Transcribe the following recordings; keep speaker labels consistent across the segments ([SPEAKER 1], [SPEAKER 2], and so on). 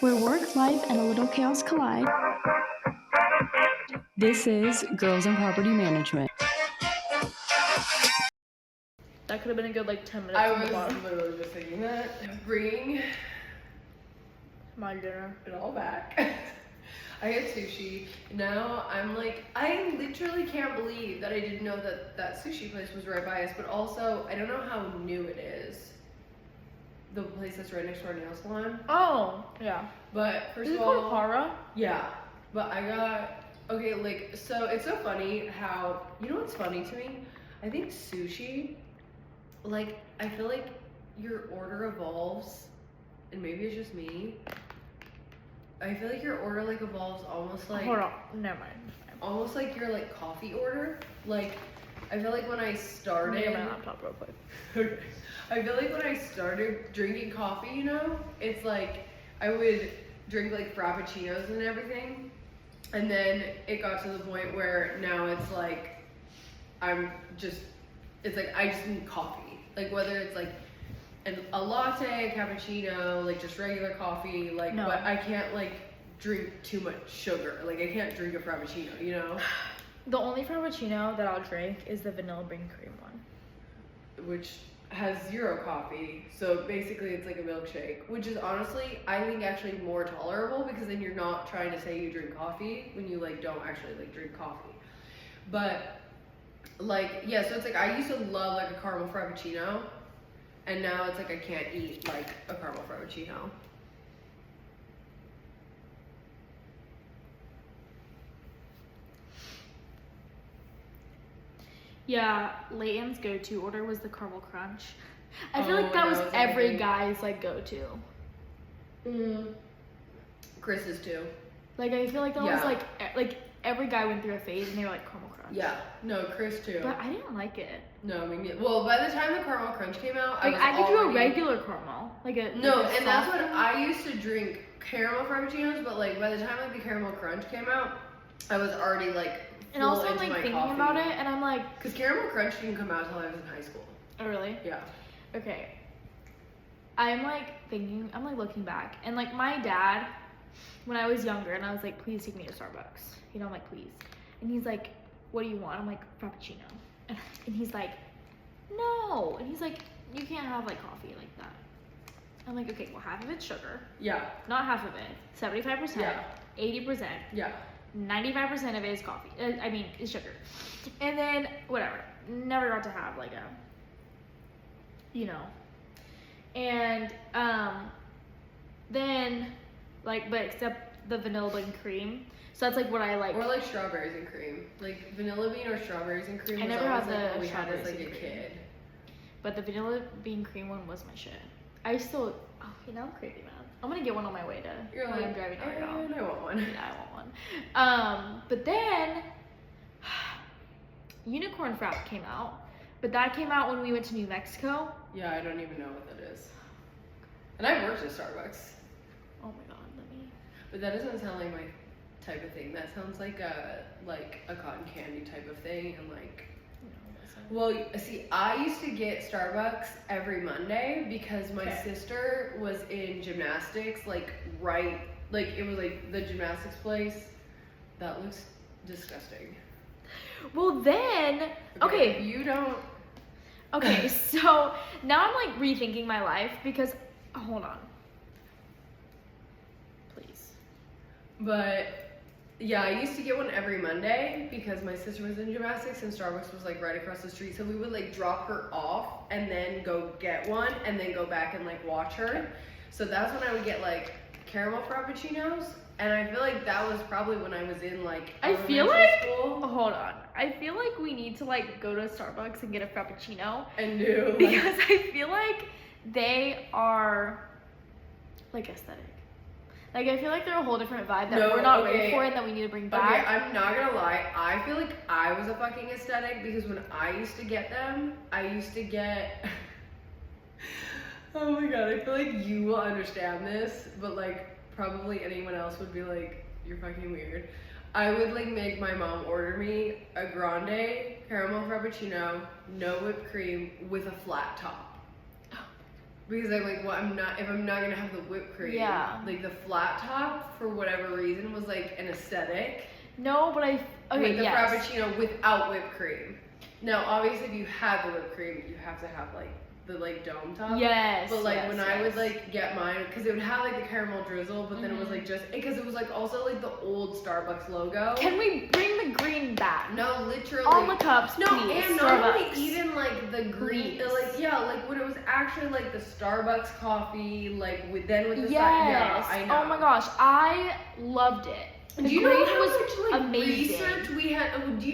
[SPEAKER 1] where work, life, and a little chaos collide. This is Girls in Property Management.
[SPEAKER 2] That could have been a good 10 minutes.
[SPEAKER 3] I was literally just thinking that. Bringing
[SPEAKER 2] my dinner.
[SPEAKER 3] it all back. I had sushi. Now I'm like, I literally can't believe that I didn't know that sushi place was right by us, but also I don't know how new it is. The place that's right next to our nail salon.
[SPEAKER 2] Oh, yeah.
[SPEAKER 3] But first
[SPEAKER 2] Is
[SPEAKER 3] of
[SPEAKER 2] it
[SPEAKER 3] all,
[SPEAKER 2] called Hara?
[SPEAKER 3] yeah. But I got, okay, so it's so funny how, you know what's funny to me? I think sushi, I feel like your order evolves, and maybe it's just me. I feel like your order evolves almost like.
[SPEAKER 2] Hold on, never mind.
[SPEAKER 3] Almost like your coffee order. I feel like when I started.
[SPEAKER 2] Let me get my laptop real quick.
[SPEAKER 3] Okay. I feel like when I started drinking coffee, it's like I would drink Frappuccinos and everything, and then it got to the point where now it's like I just need coffee. Whether it's a latte, cappuccino, just regular coffee,
[SPEAKER 2] No.
[SPEAKER 3] But I can't drink too much sugar. I can't drink a Frappuccino,
[SPEAKER 2] The only Frappuccino that I'll drink is the vanilla bean cream one.
[SPEAKER 3] Which has 0 coffee, so basically it's like a milkshake, which is honestly, I think actually more tolerable because then you're not trying to say you drink coffee when you don't actually drink coffee. But yeah, so it's I used to love a caramel Frappuccino, and now it's I can't eat a caramel Frappuccino.
[SPEAKER 2] Yeah, Leighton's go-to order was the caramel crunch. I feel like
[SPEAKER 3] that
[SPEAKER 2] that was
[SPEAKER 3] was
[SPEAKER 2] every
[SPEAKER 3] amazing.
[SPEAKER 2] guy's go-to.
[SPEAKER 3] Chris's too.
[SPEAKER 2] I feel like that
[SPEAKER 3] Yeah.
[SPEAKER 2] was every guy went through a phase and they were caramel crunch.
[SPEAKER 3] Yeah, no, Chris too.
[SPEAKER 2] But I didn't like it.
[SPEAKER 3] No, I mean, well, by the time the caramel crunch came out,
[SPEAKER 2] I could do a regular caramel,
[SPEAKER 3] No, and that's
[SPEAKER 2] soft
[SPEAKER 3] what
[SPEAKER 2] one.
[SPEAKER 3] I used to drink caramel Frappuccinos, but by the time the caramel crunch came out, I was already
[SPEAKER 2] And also I'm
[SPEAKER 3] into my
[SPEAKER 2] thinking
[SPEAKER 3] coffee.
[SPEAKER 2] about it and I'm like,
[SPEAKER 3] Because caramel crunch didn't come out until I was in high school.
[SPEAKER 2] oh really?
[SPEAKER 3] Yeah.
[SPEAKER 2] Okay. I'm thinking, I'm looking back, and my dad, when I was younger, and I was please take me to Starbucks. I'm please. And he's like, what do you want? I'm like, Frappuccino. And he's like, no. And he's like, you can't have coffee like that. I'm like, okay, well half of it's sugar.
[SPEAKER 3] Yeah.
[SPEAKER 2] Not half of it. 75%.
[SPEAKER 3] Yeah.
[SPEAKER 2] 80%.
[SPEAKER 3] Yeah.
[SPEAKER 2] 95% of it is coffee. Is sugar. And then whatever. Never got to have and then but except the vanilla bean cream. So that's what I like.
[SPEAKER 3] Or strawberries and cream. Vanilla bean or strawberries and cream.
[SPEAKER 2] I
[SPEAKER 3] was
[SPEAKER 2] never had
[SPEAKER 3] always,
[SPEAKER 2] the
[SPEAKER 3] what we had as
[SPEAKER 2] strawberries
[SPEAKER 3] a
[SPEAKER 2] and cream.
[SPEAKER 3] kid.
[SPEAKER 2] But the vanilla bean cream one was my shit. I still, now I'm crazy, man. I'm gonna get one on my way to
[SPEAKER 3] You're
[SPEAKER 2] when I'm driving out.
[SPEAKER 3] and I want one.
[SPEAKER 2] Yeah, I want one. But then Unicorn Frap came out. But that came out when we went to New Mexico.
[SPEAKER 3] Yeah, I don't even know what that is. And I worked at Starbucks.
[SPEAKER 2] Oh my god, let me.
[SPEAKER 3] But that doesn't sound like my type of thing. That sounds like a cotton candy type of thing, and well, see, I used to get Starbucks every Monday because my sister was in gymnastics, right, it was the gymnastics place. That looks disgusting.
[SPEAKER 2] Well then, okay.
[SPEAKER 3] You don't.
[SPEAKER 2] Okay, so now I'm rethinking my life because, hold on. Please.
[SPEAKER 3] But yeah, I used to get one every Monday because my sister was in gymnastics and Starbucks was right across the street. So we would drop her off and then go get one and then go back and watch her. So that's when I would get caramel Frappuccinos. And I feel that was probably when I was in
[SPEAKER 2] I feel
[SPEAKER 3] school.
[SPEAKER 2] Hold on. I feel we need to go to Starbucks and get a Frappuccino.
[SPEAKER 3] And do.
[SPEAKER 2] Because I feel they are aesthetic. I feel they're a whole different vibe that we're not ready for and that we need to bring back.
[SPEAKER 3] Okay, I'm not gonna lie. I feel I was a fucking aesthetic because when I used to get them, I used to get. Oh my god, I feel you will understand this, but probably anyone else would be you're fucking weird. I would make my mom order me a grande caramel Frappuccino, no whipped cream, with a flat top. Because I'm like, well, if I'm not gonna have the whipped cream,
[SPEAKER 2] Yeah.
[SPEAKER 3] like the flat top for whatever reason was like an aesthetic.
[SPEAKER 2] No, but
[SPEAKER 3] With the Frappuccino without whipped cream. Now, obviously, if you had the whipped cream, you have to have like the like dome top.
[SPEAKER 2] Yes.
[SPEAKER 3] But like
[SPEAKER 2] yes,
[SPEAKER 3] when I would like get mine, because it would have like the caramel drizzle, but then it was like just because it was like also like the old Starbucks logo.
[SPEAKER 2] Can we bring the green back?
[SPEAKER 3] No, literally.
[SPEAKER 2] On the cups,
[SPEAKER 3] No,
[SPEAKER 2] please.
[SPEAKER 3] and not only even like the green,
[SPEAKER 2] Please.
[SPEAKER 3] like like when it was actually like the Starbucks coffee, like with the
[SPEAKER 2] Yes.
[SPEAKER 3] yeah, I know.
[SPEAKER 2] Oh my gosh, I loved it. The
[SPEAKER 3] Do you know
[SPEAKER 2] green
[SPEAKER 3] how
[SPEAKER 2] was
[SPEAKER 3] much like
[SPEAKER 2] amazing.
[SPEAKER 3] research we had?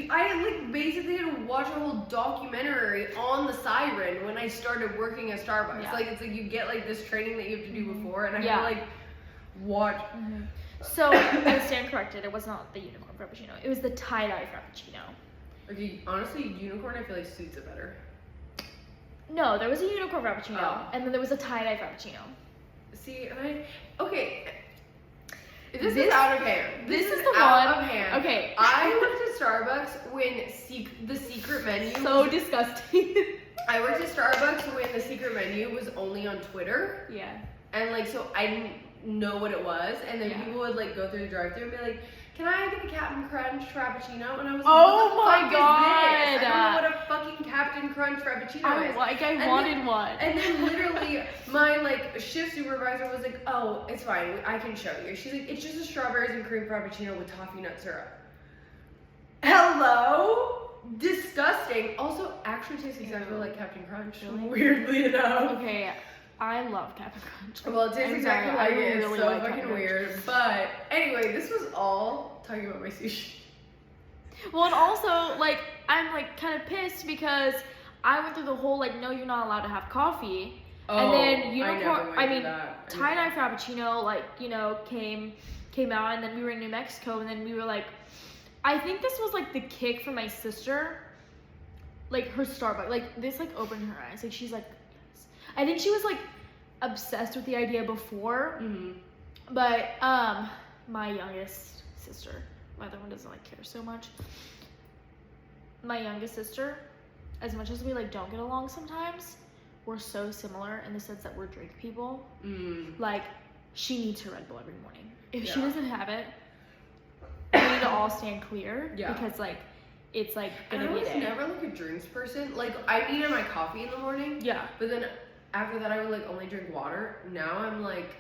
[SPEAKER 3] I like basically had to watch a whole documentary on the siren when I started working at Starbucks.
[SPEAKER 2] Yeah.
[SPEAKER 3] Like it's like you get like this training that you have to do before, and I
[SPEAKER 2] Yeah.
[SPEAKER 3] had to like watch.
[SPEAKER 2] So I stand corrected. It was not the unicorn frappuccino. It was the tie-dye frappuccino.
[SPEAKER 3] Okay, honestly, unicorn I feel like suits it better.
[SPEAKER 2] No, there was a unicorn frappuccino,
[SPEAKER 3] Oh.
[SPEAKER 2] and then there was a tie-dye frappuccino.
[SPEAKER 3] See, and okay. This is out of hand.
[SPEAKER 2] This is the
[SPEAKER 3] out
[SPEAKER 2] one.
[SPEAKER 3] of hand.
[SPEAKER 2] Okay.
[SPEAKER 3] I worked at Starbucks when the secret menu.
[SPEAKER 2] So disgusting.
[SPEAKER 3] I worked at Starbucks when the secret menu was only on Twitter,
[SPEAKER 2] Yeah.
[SPEAKER 3] and like so I didn't know what it was, and then
[SPEAKER 2] Yeah.
[SPEAKER 3] people would like go through the drive-thru and be like, "Can I get the Captain Crunch Frappuccino?" And I was like,
[SPEAKER 2] Oh
[SPEAKER 3] "What the
[SPEAKER 2] my
[SPEAKER 3] fuck
[SPEAKER 2] God.
[SPEAKER 3] is this? I don't know what a fucking Captain Crunch Frappuccino is."
[SPEAKER 2] I wanted one.
[SPEAKER 3] And then literally my like shift supervisor was like, "Oh, it's fine. I can show you." She's like, "It's just a strawberries and cream frappuccino with toffee nut syrup." Hello? Disgusting. Also, actually tastes exactly
[SPEAKER 2] Ew.
[SPEAKER 3] like Captain Crunch.
[SPEAKER 2] Really?
[SPEAKER 3] Weirdly enough.
[SPEAKER 2] Okay, I love Captain Crunch.
[SPEAKER 3] Well, it tastes
[SPEAKER 2] I'm
[SPEAKER 3] exactly
[SPEAKER 2] sorry,
[SPEAKER 3] like
[SPEAKER 2] I
[SPEAKER 3] it. It's
[SPEAKER 2] really
[SPEAKER 3] so
[SPEAKER 2] like
[SPEAKER 3] fucking
[SPEAKER 2] Captain Crunch.
[SPEAKER 3] weird. But anyway, this was all talking about my sushi.
[SPEAKER 2] Well, and also, like, I'm, like, kind of pissed because I went through the whole, like, no, you're not allowed to have coffee. And then unicorn, tie-dye frappuccino, like, you know, came out, and then we were in New Mexico, and then we were like, I think this was, like, the kick for my sister, like, her Starbucks, like, this, like, opened her eyes, like, she's like, yes. I think she was, like, obsessed with the idea before, but, my youngest sister, my other one doesn't, like, care so much, my youngest sister, as much as we, like, don't get along sometimes, we're so similar in the sense that we're drink people. Like, she needs her Red Bull every morning. If she doesn't have it, we need to all stand clear because, like, it's, like, gonna be a day.
[SPEAKER 3] I was never, like, a drinks person. Like, I needed my coffee in the morning.
[SPEAKER 2] Yeah.
[SPEAKER 3] But then after that, I would, like, only drink water. Now I'm, like...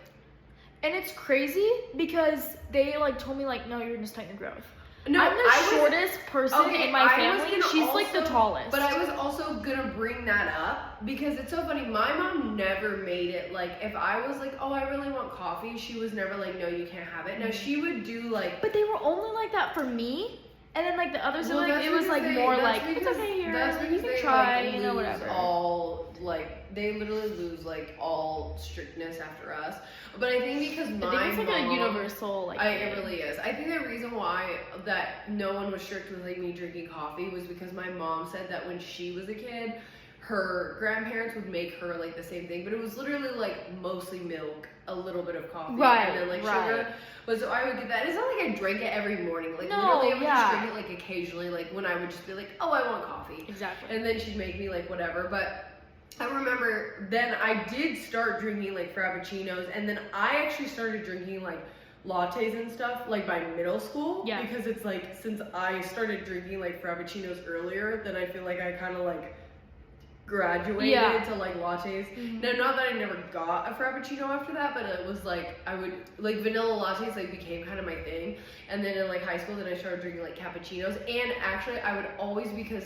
[SPEAKER 2] And it's crazy because they, like, told me, like, no, you're gonna stunt your growth.
[SPEAKER 3] No,
[SPEAKER 2] I'm the shortest person in my family. She's like the tallest.
[SPEAKER 3] But I was also gonna bring that up because it's so funny. My mom never made it like if I was like, oh, I really want coffee. She was never like, no, you can't have it. Now she would do like.
[SPEAKER 2] But they were only like that for me. And then like the others,
[SPEAKER 3] Well,
[SPEAKER 2] like, it was like more like it's okay here.
[SPEAKER 3] That's because
[SPEAKER 2] you can
[SPEAKER 3] they
[SPEAKER 2] try,
[SPEAKER 3] like,
[SPEAKER 2] you know,
[SPEAKER 3] lose
[SPEAKER 2] whatever.
[SPEAKER 3] all like they literally lose like all strictness after us. But I think because my
[SPEAKER 2] I think it's like
[SPEAKER 3] mom,
[SPEAKER 2] a universal like.
[SPEAKER 3] it really is. I think the reason why that no one was strict with like me drinking coffee was because my mom said that when she was a kid, her grandparents would make her like the same thing, but it was literally like mostly milk, a little bit of coffee,
[SPEAKER 2] Right,
[SPEAKER 3] and then like
[SPEAKER 2] right.
[SPEAKER 3] sugar. But so I would get that. It's not like I drank it every morning. Like
[SPEAKER 2] No,
[SPEAKER 3] literally, I would
[SPEAKER 2] yeah.
[SPEAKER 3] just drink it like occasionally, like when I would just be like, oh, I want coffee.
[SPEAKER 2] Exactly.
[SPEAKER 3] And then she'd make me like whatever. But I remember then I did start drinking like Frappuccinos, and then I actually started drinking like lattes and stuff like by middle school.
[SPEAKER 2] Yeah.
[SPEAKER 3] Because it's like since I started drinking like Frappuccinos earlier, then I feel like I kind of like graduated to like lattes. Now, not that I never got a Frappuccino after that, but it was like I would like vanilla lattes like became kind of my thing. And then in like high school, then I started drinking like cappuccinos. And actually, I would always, because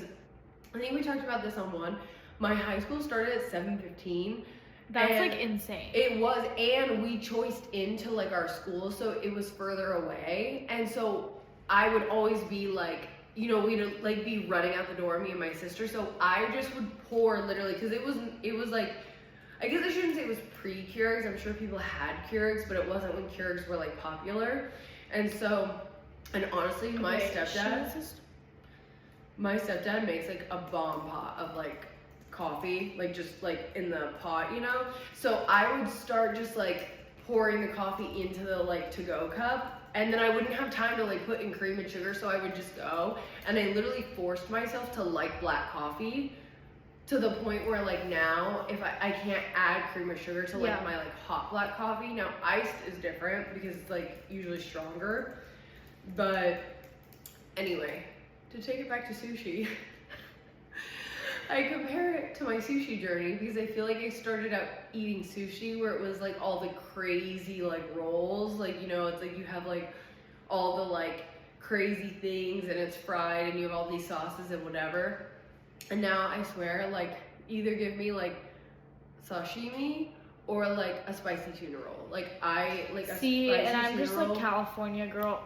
[SPEAKER 3] I think we talked about this on one. My high school started at 7:15.
[SPEAKER 2] That's like insane.
[SPEAKER 3] It was, and we choiced into like our school, so it was further away, and so I would always be like, you know, we'd like be running out the door, me and my sister. So I just would pour literally, because it was like, I guess I shouldn't say it was pre-Keurigs. I'm sure people had Keurigs, but it wasn't when Keurigs were like popular. And so, and honestly, my stepdad makes like a bomb pot of like coffee, like just like in the pot, you know? So I would start just like pouring the coffee into the like to-go cup, and then I wouldn't have time to like put in cream and sugar, so I would just go, and I literally forced myself to like black coffee to the point where like now if I can't add cream or sugar to like my like hot black coffee. Now iced is different because it's like usually stronger. But anyway, to take it back to sushi, I compare it to my sushi journey because I feel like I started out eating sushi where it was like all the crazy like rolls, like, you know, it's like you have like all the like crazy things and it's fried and you have all these sauces and whatever. And now I swear, like, either give me like sashimi or like a spicy tuna roll. Like I like a
[SPEAKER 2] See,
[SPEAKER 3] spicy
[SPEAKER 2] and I'm
[SPEAKER 3] tuna
[SPEAKER 2] just
[SPEAKER 3] roll.
[SPEAKER 2] like California girl.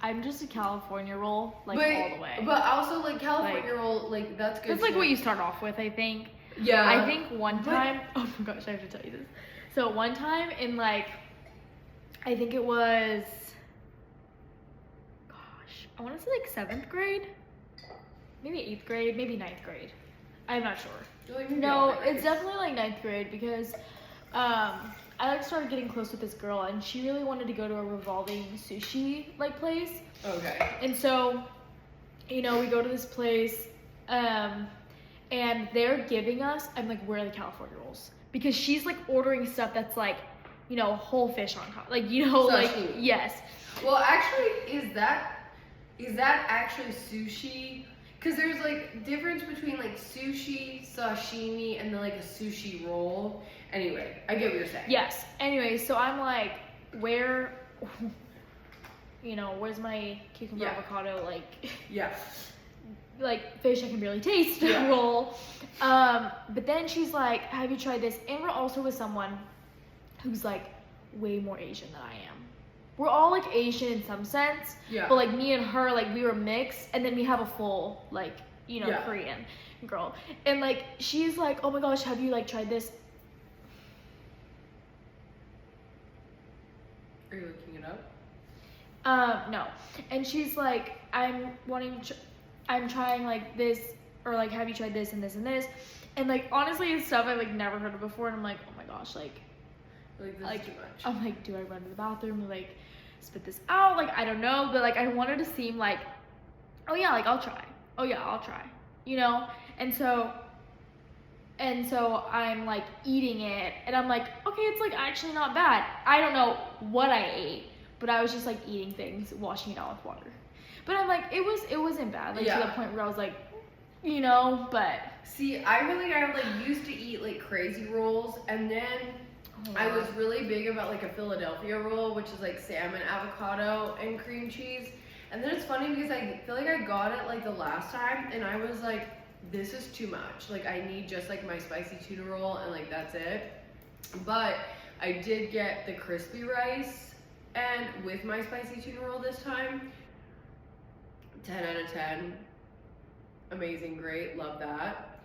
[SPEAKER 2] I'm just a California roll, like all the way.
[SPEAKER 3] But also like California roll, like that's good.
[SPEAKER 2] That's like
[SPEAKER 3] too.
[SPEAKER 2] what you start off with, I think.
[SPEAKER 3] Yeah.
[SPEAKER 2] I think one time, oh my gosh, I have to tell you this. So one time in like, I think it was, gosh, I want to say like 7th grade, maybe 8th grade, maybe 9th grade. I'm not sure.
[SPEAKER 3] Like,
[SPEAKER 2] No, it's definitely like 9th grade because I like started getting close with this girl and she really wanted to go to a revolving sushi like place.
[SPEAKER 3] Okay.
[SPEAKER 2] And so, you know, we go to this place and they're giving us, I'm like, where are the California rolls? Because she's like ordering stuff that's like, you know, whole fish on top. Like, you know, like,
[SPEAKER 3] Sashimi.
[SPEAKER 2] yes.
[SPEAKER 3] Well, actually, is that actually sushi? Because there's like difference between like sushi, sashimi, and then like a sushi roll. Anyway, I get what you're saying.
[SPEAKER 2] Yes. Anyway, so I'm like, where, you know, where's my cucumber avocado, like,
[SPEAKER 3] Yeah.
[SPEAKER 2] like fish I can barely taste roll. But then she's like, have you tried this? And we're also with someone who's like way more Asian than I am. We're all like Asian in some sense, but like me and her, like we were mixed, and then we have a full like, you know, Korean girl. And like she's like, oh my gosh, have you like tried this?
[SPEAKER 3] Are you looking it up?
[SPEAKER 2] No. And she's like, I'm trying like this, or like, have you tried this and this and this? And like honestly, it's stuff I've like never heard of before, and I'm like, oh my gosh, like
[SPEAKER 3] this is too much.
[SPEAKER 2] I'm like, do I run to the bathroom, like spit this out? Like I don't know, but like I wanted to seem like, oh yeah, like I'll try. Oh yeah, I'll try. You know? And so I'm like eating it, and I'm like, okay, it's like actually not bad. I don't know what I ate, but I was just like eating things, washing it out with water. But I'm like, it wasn't bad. Like to the point where I was like, you know, but
[SPEAKER 3] see, I like used to eat like crazy rolls, and then I was really big about like a Philadelphia roll, which is like salmon, avocado, and cream cheese. And then it's funny because I feel like I got it like the last time, and I was like, this is too much. Like I need just like my spicy tuna roll, and like that's it. But I did get the crispy rice, and with my spicy tuna roll this time, 10 out of 10. Amazing, great, love that.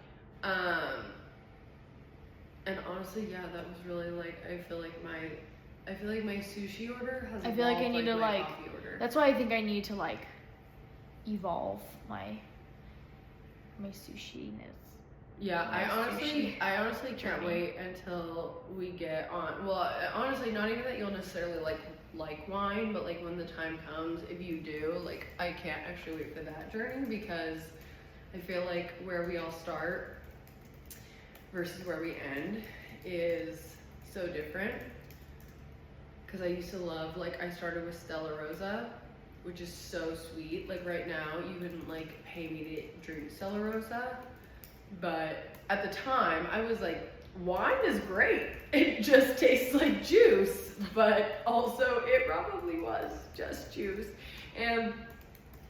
[SPEAKER 3] And honestly, yeah, that was really like, I feel like my sushi order has
[SPEAKER 2] I feel like I need to
[SPEAKER 3] my
[SPEAKER 2] like,
[SPEAKER 3] coffee order.
[SPEAKER 2] that's why I think I need to like evolve my sushi-ness.
[SPEAKER 3] Yeah, I honestly can't wait until we get on. Well, honestly, not even that you'll necessarily like wine, but like when the time comes, if you do, like I can't actually wait for that journey, because I feel like where we all start versus where we end is so different. Because I used to love, like I started with Stella Rosa, which is so sweet. Like right now, you couldn't like pay me to drink Stella Rosa. But at the time, I was like, wine is great. It just tastes like juice. But also, it probably was just juice. And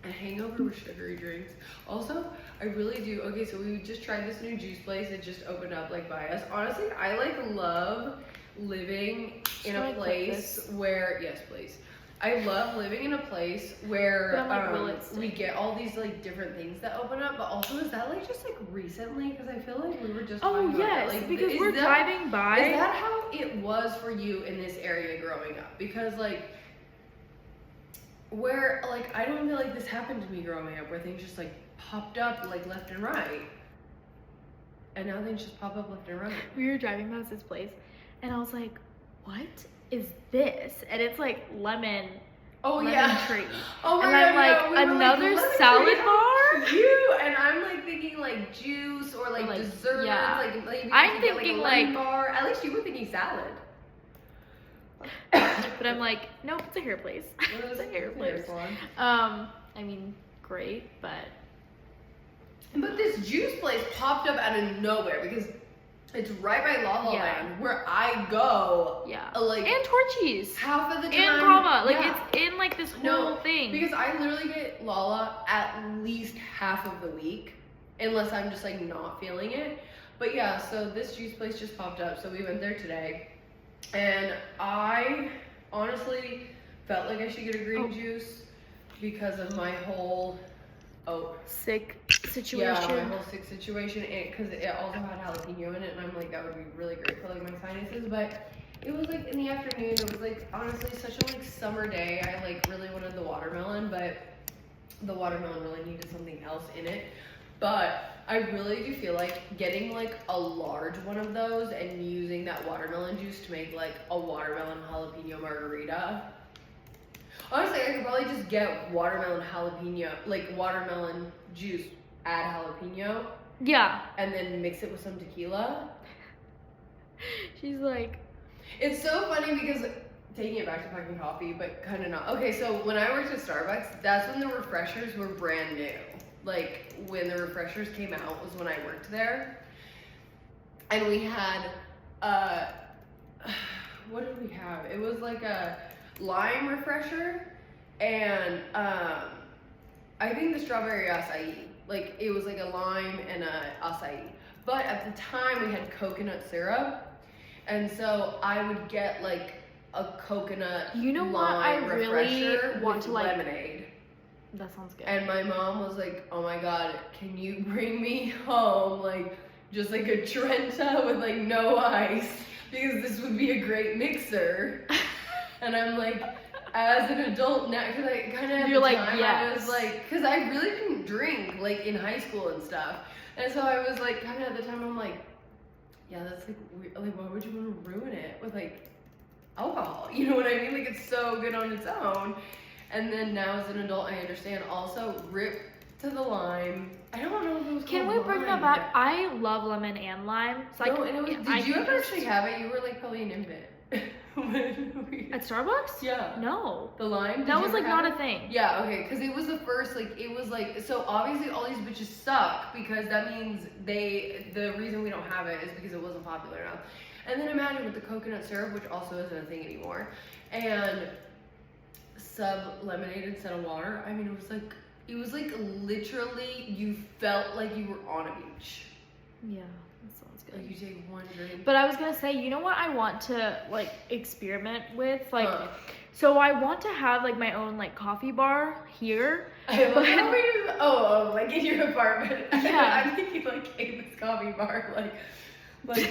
[SPEAKER 3] a hangover with sugary drinks. Also, I really do. Okay, so we just tried this new juice place. It just opened up like by us. Honestly, I like love living in a place where, yes, please. I love living in a place where we get all these like different things that open up, but also is that like just like recently? Because I feel like we were just talking about that. Like,
[SPEAKER 2] because we're driving by.
[SPEAKER 3] Is that how it was for you in this area growing up? Because like where like I don't feel like this happened to me growing up, where things just like popped up like left and right, and now things just pop up left and right.
[SPEAKER 2] We were driving past this place, and I was like, what is this? And it's like lemon tree.
[SPEAKER 3] Oh my
[SPEAKER 2] and
[SPEAKER 3] god,
[SPEAKER 2] I'm like,
[SPEAKER 3] we were
[SPEAKER 2] another
[SPEAKER 3] lemon
[SPEAKER 2] salad
[SPEAKER 3] tree,
[SPEAKER 2] bar?
[SPEAKER 3] you. And I'm like thinking like juice or like dessert.
[SPEAKER 2] yeah.
[SPEAKER 3] Like maybe
[SPEAKER 2] I'm
[SPEAKER 3] get,
[SPEAKER 2] thinking,
[SPEAKER 3] a lemon bar. At least you were thinking salad.
[SPEAKER 2] But I'm like, nope, it's a hair place. It's a hair place.
[SPEAKER 3] salon.
[SPEAKER 2] I mean, great, but
[SPEAKER 3] this juice place popped up out of nowhere because it's right by La La Land where I go.
[SPEAKER 2] Yeah.
[SPEAKER 3] Like
[SPEAKER 2] and Torchy's.
[SPEAKER 3] Half of the time.
[SPEAKER 2] And Brava. Like it's in like this whole thing.
[SPEAKER 3] Because I literally get Lala at least half of the week, unless I'm just like not feeling it. But yeah, so this juice place just popped up, so we went there today. And I honestly felt like I should get a green juice because of my whole
[SPEAKER 2] sick situation.
[SPEAKER 3] Yeah, my whole sick situation, because it also had jalapeno in it, and I'm like, that would be really great for like my sinuses. But it was like in the afternoon. It was like honestly such a like summer day. I like really wanted the watermelon, but the watermelon really needed something else in it. But I really do feel like getting like a large one of those and using that watermelon juice to make like a watermelon jalapeno margarita. Honestly, I could probably just get watermelon jalapeno, like watermelon juice, add jalapeno.
[SPEAKER 2] Yeah.
[SPEAKER 3] And then mix it with some tequila.
[SPEAKER 2] She's like...
[SPEAKER 3] It's so funny because, taking it back to fucking coffee, but kind of not. Okay, so when I worked at Starbucks, that's when the refreshers were brand new. Like, when the refreshers came out was when I worked there. And we had, what did we have? It was like a lime refresher and I think the strawberry acai. Like, it was like a lime and a acai. But at the time we had coconut syrup. And so I would get like a coconut lime refresher with lemonade.
[SPEAKER 2] That sounds good.
[SPEAKER 3] And my mom was like, oh my god, can you bring me home like just like a Trenta with like no ice, because this would be a great mixer. And I'm like, as an adult now, because I kind of
[SPEAKER 2] You're like,
[SPEAKER 3] time,
[SPEAKER 2] yes.
[SPEAKER 3] I was like, because I really didn't drink like in high school and stuff, and so I was like, kind of at the time, I'm like, yeah, that's like weird. Like, why would you want to ruin it with like alcohol? You know what I mean? Like, it's so good on its own. And then now as an adult, I understand. Also, rip to the lime. I don't know if it was
[SPEAKER 2] Can
[SPEAKER 3] called
[SPEAKER 2] we bring that back? I love lemon and lime. So
[SPEAKER 3] no, and it was, did you ever actually have it? You were like probably an infant.
[SPEAKER 2] At Starbucks?
[SPEAKER 3] Yeah.
[SPEAKER 2] No.
[SPEAKER 3] The lime?
[SPEAKER 2] That was like not a thing.
[SPEAKER 3] Yeah, okay, because it was the first, like, it was like, so obviously all these bitches suck, because that means the reason we don't have it is because it wasn't popular enough. And then imagine with the coconut syrup, which also isn't a thing anymore, and lemonade instead of water. I mean, it was like literally you felt like you were on a beach.
[SPEAKER 2] Yeah, that sounds good.
[SPEAKER 3] Like you take one drink.
[SPEAKER 2] But I was gonna say, you know what I want to like experiment with? Like, so I want to have like my own like coffee bar here. Like
[SPEAKER 3] in your apartment.
[SPEAKER 2] Yeah.
[SPEAKER 3] I'm thinking like Amy's coffee bar, like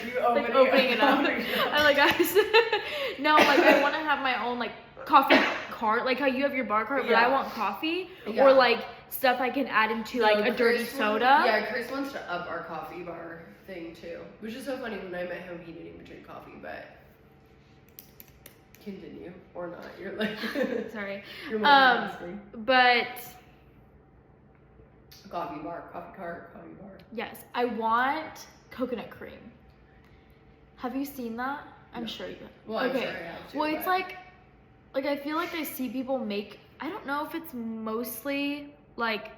[SPEAKER 3] you opening
[SPEAKER 2] it up. I'm like, guys. No, like I want to have my own like coffee cart, like how you have your bar cart, but I want coffee or like stuff I can add into like a dirty soda.
[SPEAKER 3] Yeah, Chris wants to up our coffee bar thing too, which is so funny. When I met him, he didn't even drink coffee, but continue or not. You're like,
[SPEAKER 2] sorry.
[SPEAKER 3] You're
[SPEAKER 2] but
[SPEAKER 3] coffee bar, coffee cart, coffee bar.
[SPEAKER 2] Yes, I want coconut cream. Have you seen that? I'm sure you have.
[SPEAKER 3] Well, I'm sure I have too.
[SPEAKER 2] Well, it's like I feel like I see people make, I don't know if it's mostly like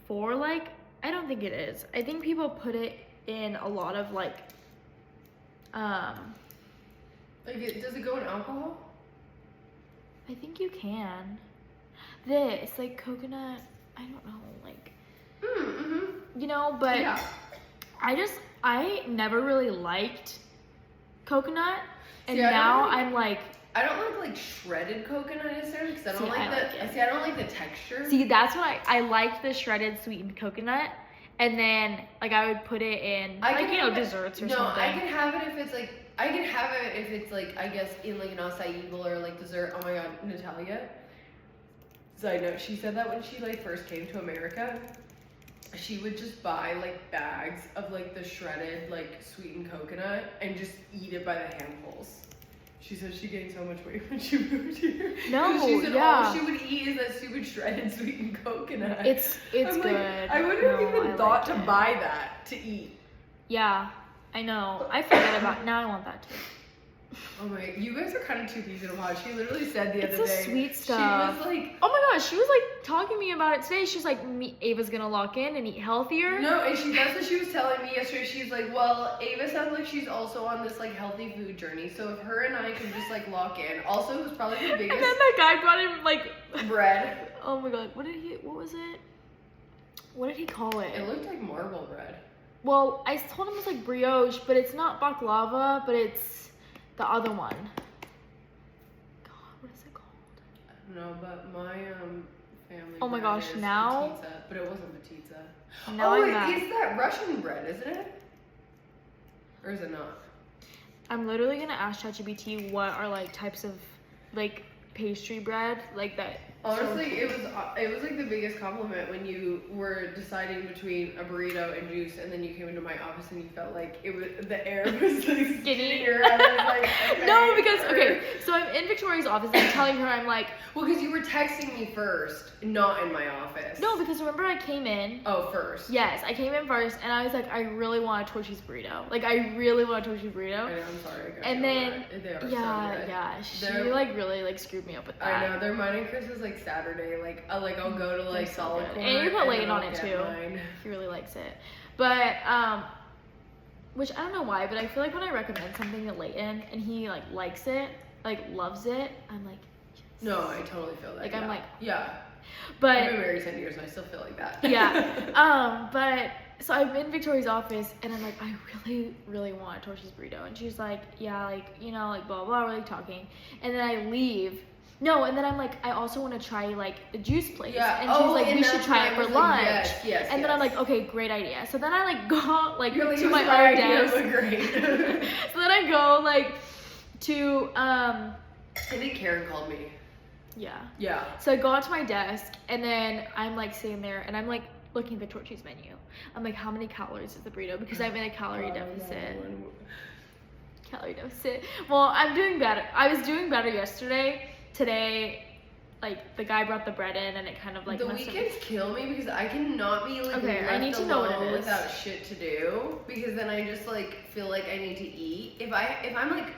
[SPEAKER 2] for like, I don't think it is. I think people put it in a lot of like
[SPEAKER 3] does it go in alcohol?
[SPEAKER 2] I think you can. This like coconut, I don't know, like you know, but
[SPEAKER 3] yeah.
[SPEAKER 2] I never really liked coconut, and
[SPEAKER 3] See,
[SPEAKER 2] now I'm like,
[SPEAKER 3] I don't like shredded coconut necessarily, because I don't
[SPEAKER 2] I
[SPEAKER 3] don't like the texture.
[SPEAKER 2] See, that's what I like the shredded sweetened coconut, and then like I would put it in desserts or something.
[SPEAKER 3] No, I can have it if it's like I guess in like an acai bowl or like dessert. Oh my god, Natalia. Side note, she said that when she like first came to America, she would just buy like bags of like the shredded like sweetened coconut and just eat it by the handfuls. She said she gained so much weight when she moved here.
[SPEAKER 2] No,
[SPEAKER 3] she said all she would eat is that stupid shredded sweetened coconut.
[SPEAKER 2] It's
[SPEAKER 3] I'm
[SPEAKER 2] good.
[SPEAKER 3] Like, I wouldn't have even
[SPEAKER 2] I
[SPEAKER 3] thought
[SPEAKER 2] like
[SPEAKER 3] to
[SPEAKER 2] it.
[SPEAKER 3] buy that to eat.
[SPEAKER 2] Yeah, I know. I forget about. Now I want that too.
[SPEAKER 3] Oh my, you guys are kind of two peas in a pod. She literally said the
[SPEAKER 2] It's
[SPEAKER 3] other
[SPEAKER 2] the
[SPEAKER 3] day.
[SPEAKER 2] sweet stuff.
[SPEAKER 3] She was like,
[SPEAKER 2] Oh my gosh, she was like talking to me about it today. She's like, Ava's gonna lock in and eat healthier.
[SPEAKER 3] no, and that's what she was telling me yesterday. She's like, well, Ava sounds like she's also on this like healthy food journey. So if her and I can just like lock in. Also, it was probably the
[SPEAKER 2] And
[SPEAKER 3] biggest
[SPEAKER 2] then that guy brought him like
[SPEAKER 3] bread.
[SPEAKER 2] Oh my god, what was it? What did he call it?
[SPEAKER 3] It looked like marble bread.
[SPEAKER 2] Well, I told him it was like brioche, but it's not baklava, but it's the other one. God, what is it called?
[SPEAKER 3] I don't know, but my family.
[SPEAKER 2] Oh my
[SPEAKER 3] bread
[SPEAKER 2] gosh,
[SPEAKER 3] is
[SPEAKER 2] now-
[SPEAKER 3] Petitza, but it wasn't Petitza.
[SPEAKER 2] Now
[SPEAKER 3] Oh,
[SPEAKER 2] I'm mad.
[SPEAKER 3] it's that Russian bread, isn't it? Or is it not?
[SPEAKER 2] I'm literally gonna ask ChatGPT what are like types of like pastry bread like that.
[SPEAKER 3] Honestly, it was like the biggest compliment when you were deciding between a burrito and juice, and then you came into my office and you felt like it was the air was like skinnier. I was like, okay,
[SPEAKER 2] No, because okay, so I'm in Victoria's office and I'm telling her I'm like,
[SPEAKER 3] well, because you were texting me first, not in my office.
[SPEAKER 2] no, because remember I came in.
[SPEAKER 3] Oh, first.
[SPEAKER 2] Yes, I came in first and I was like, I really want a torchy's burrito. Like I really want a torchy's burrito.
[SPEAKER 3] I know, I'm sorry. I got
[SPEAKER 2] And
[SPEAKER 3] you
[SPEAKER 2] then
[SPEAKER 3] on that. They are so
[SPEAKER 2] yeah,
[SPEAKER 3] good.
[SPEAKER 2] yeah, she
[SPEAKER 3] They're-
[SPEAKER 2] like really like screwed me up with that.
[SPEAKER 3] I know, they're mine and Chris is like Saturday. Like I'll go to like
[SPEAKER 2] They're so
[SPEAKER 3] Solid
[SPEAKER 2] good.
[SPEAKER 3] Corner.
[SPEAKER 2] And you put Layton
[SPEAKER 3] then
[SPEAKER 2] on
[SPEAKER 3] I'll
[SPEAKER 2] it
[SPEAKER 3] get
[SPEAKER 2] too.
[SPEAKER 3] mine.
[SPEAKER 2] He really likes it. But which I don't know why, but I feel like when I recommend something to Layton and he like likes it, like loves it, I'm like, yes.
[SPEAKER 3] No, I totally feel that.
[SPEAKER 2] Like,
[SPEAKER 3] yeah.
[SPEAKER 2] I'm like-
[SPEAKER 3] yeah.
[SPEAKER 2] But
[SPEAKER 3] I've been married 10 years and I still feel like that.
[SPEAKER 2] yeah. But so I'm in Victoria's office and I'm like, I really, really want a torchy's burrito. And she's like, yeah, like, you know, like blah, blah, we're like talking. And then I leave. No, and then I'm like, I also want to try like the juice place.
[SPEAKER 3] Yeah.
[SPEAKER 2] And she's like, we should
[SPEAKER 3] that's
[SPEAKER 2] try
[SPEAKER 3] when
[SPEAKER 2] it
[SPEAKER 3] I
[SPEAKER 2] for
[SPEAKER 3] was like,
[SPEAKER 2] lunch.
[SPEAKER 3] Yes.
[SPEAKER 2] And then I'm like, okay, great idea. So then I like go like
[SPEAKER 3] You're like,
[SPEAKER 2] to my
[SPEAKER 3] my
[SPEAKER 2] own
[SPEAKER 3] idea,
[SPEAKER 2] desk.
[SPEAKER 3] but great.
[SPEAKER 2] So then I go like to
[SPEAKER 3] I think Karen called me.
[SPEAKER 2] yeah.
[SPEAKER 3] Yeah.
[SPEAKER 2] So I go out to my desk and then I'm like sitting there and I'm like looking at the torchy's menu. I'm like, how many calories is the burrito? Because I'm in a calorie deficit. Calorie deficit. Well, I'm doing better. I was doing better yesterday. Today, like the guy brought the bread in and it kind of like
[SPEAKER 3] The
[SPEAKER 2] messed up-
[SPEAKER 3] weekends kill me because I cannot be like
[SPEAKER 2] Okay,
[SPEAKER 3] left
[SPEAKER 2] I need to know what it
[SPEAKER 3] alone
[SPEAKER 2] is.
[SPEAKER 3] without shit to do because then I just like feel like I need to eat. If I'm like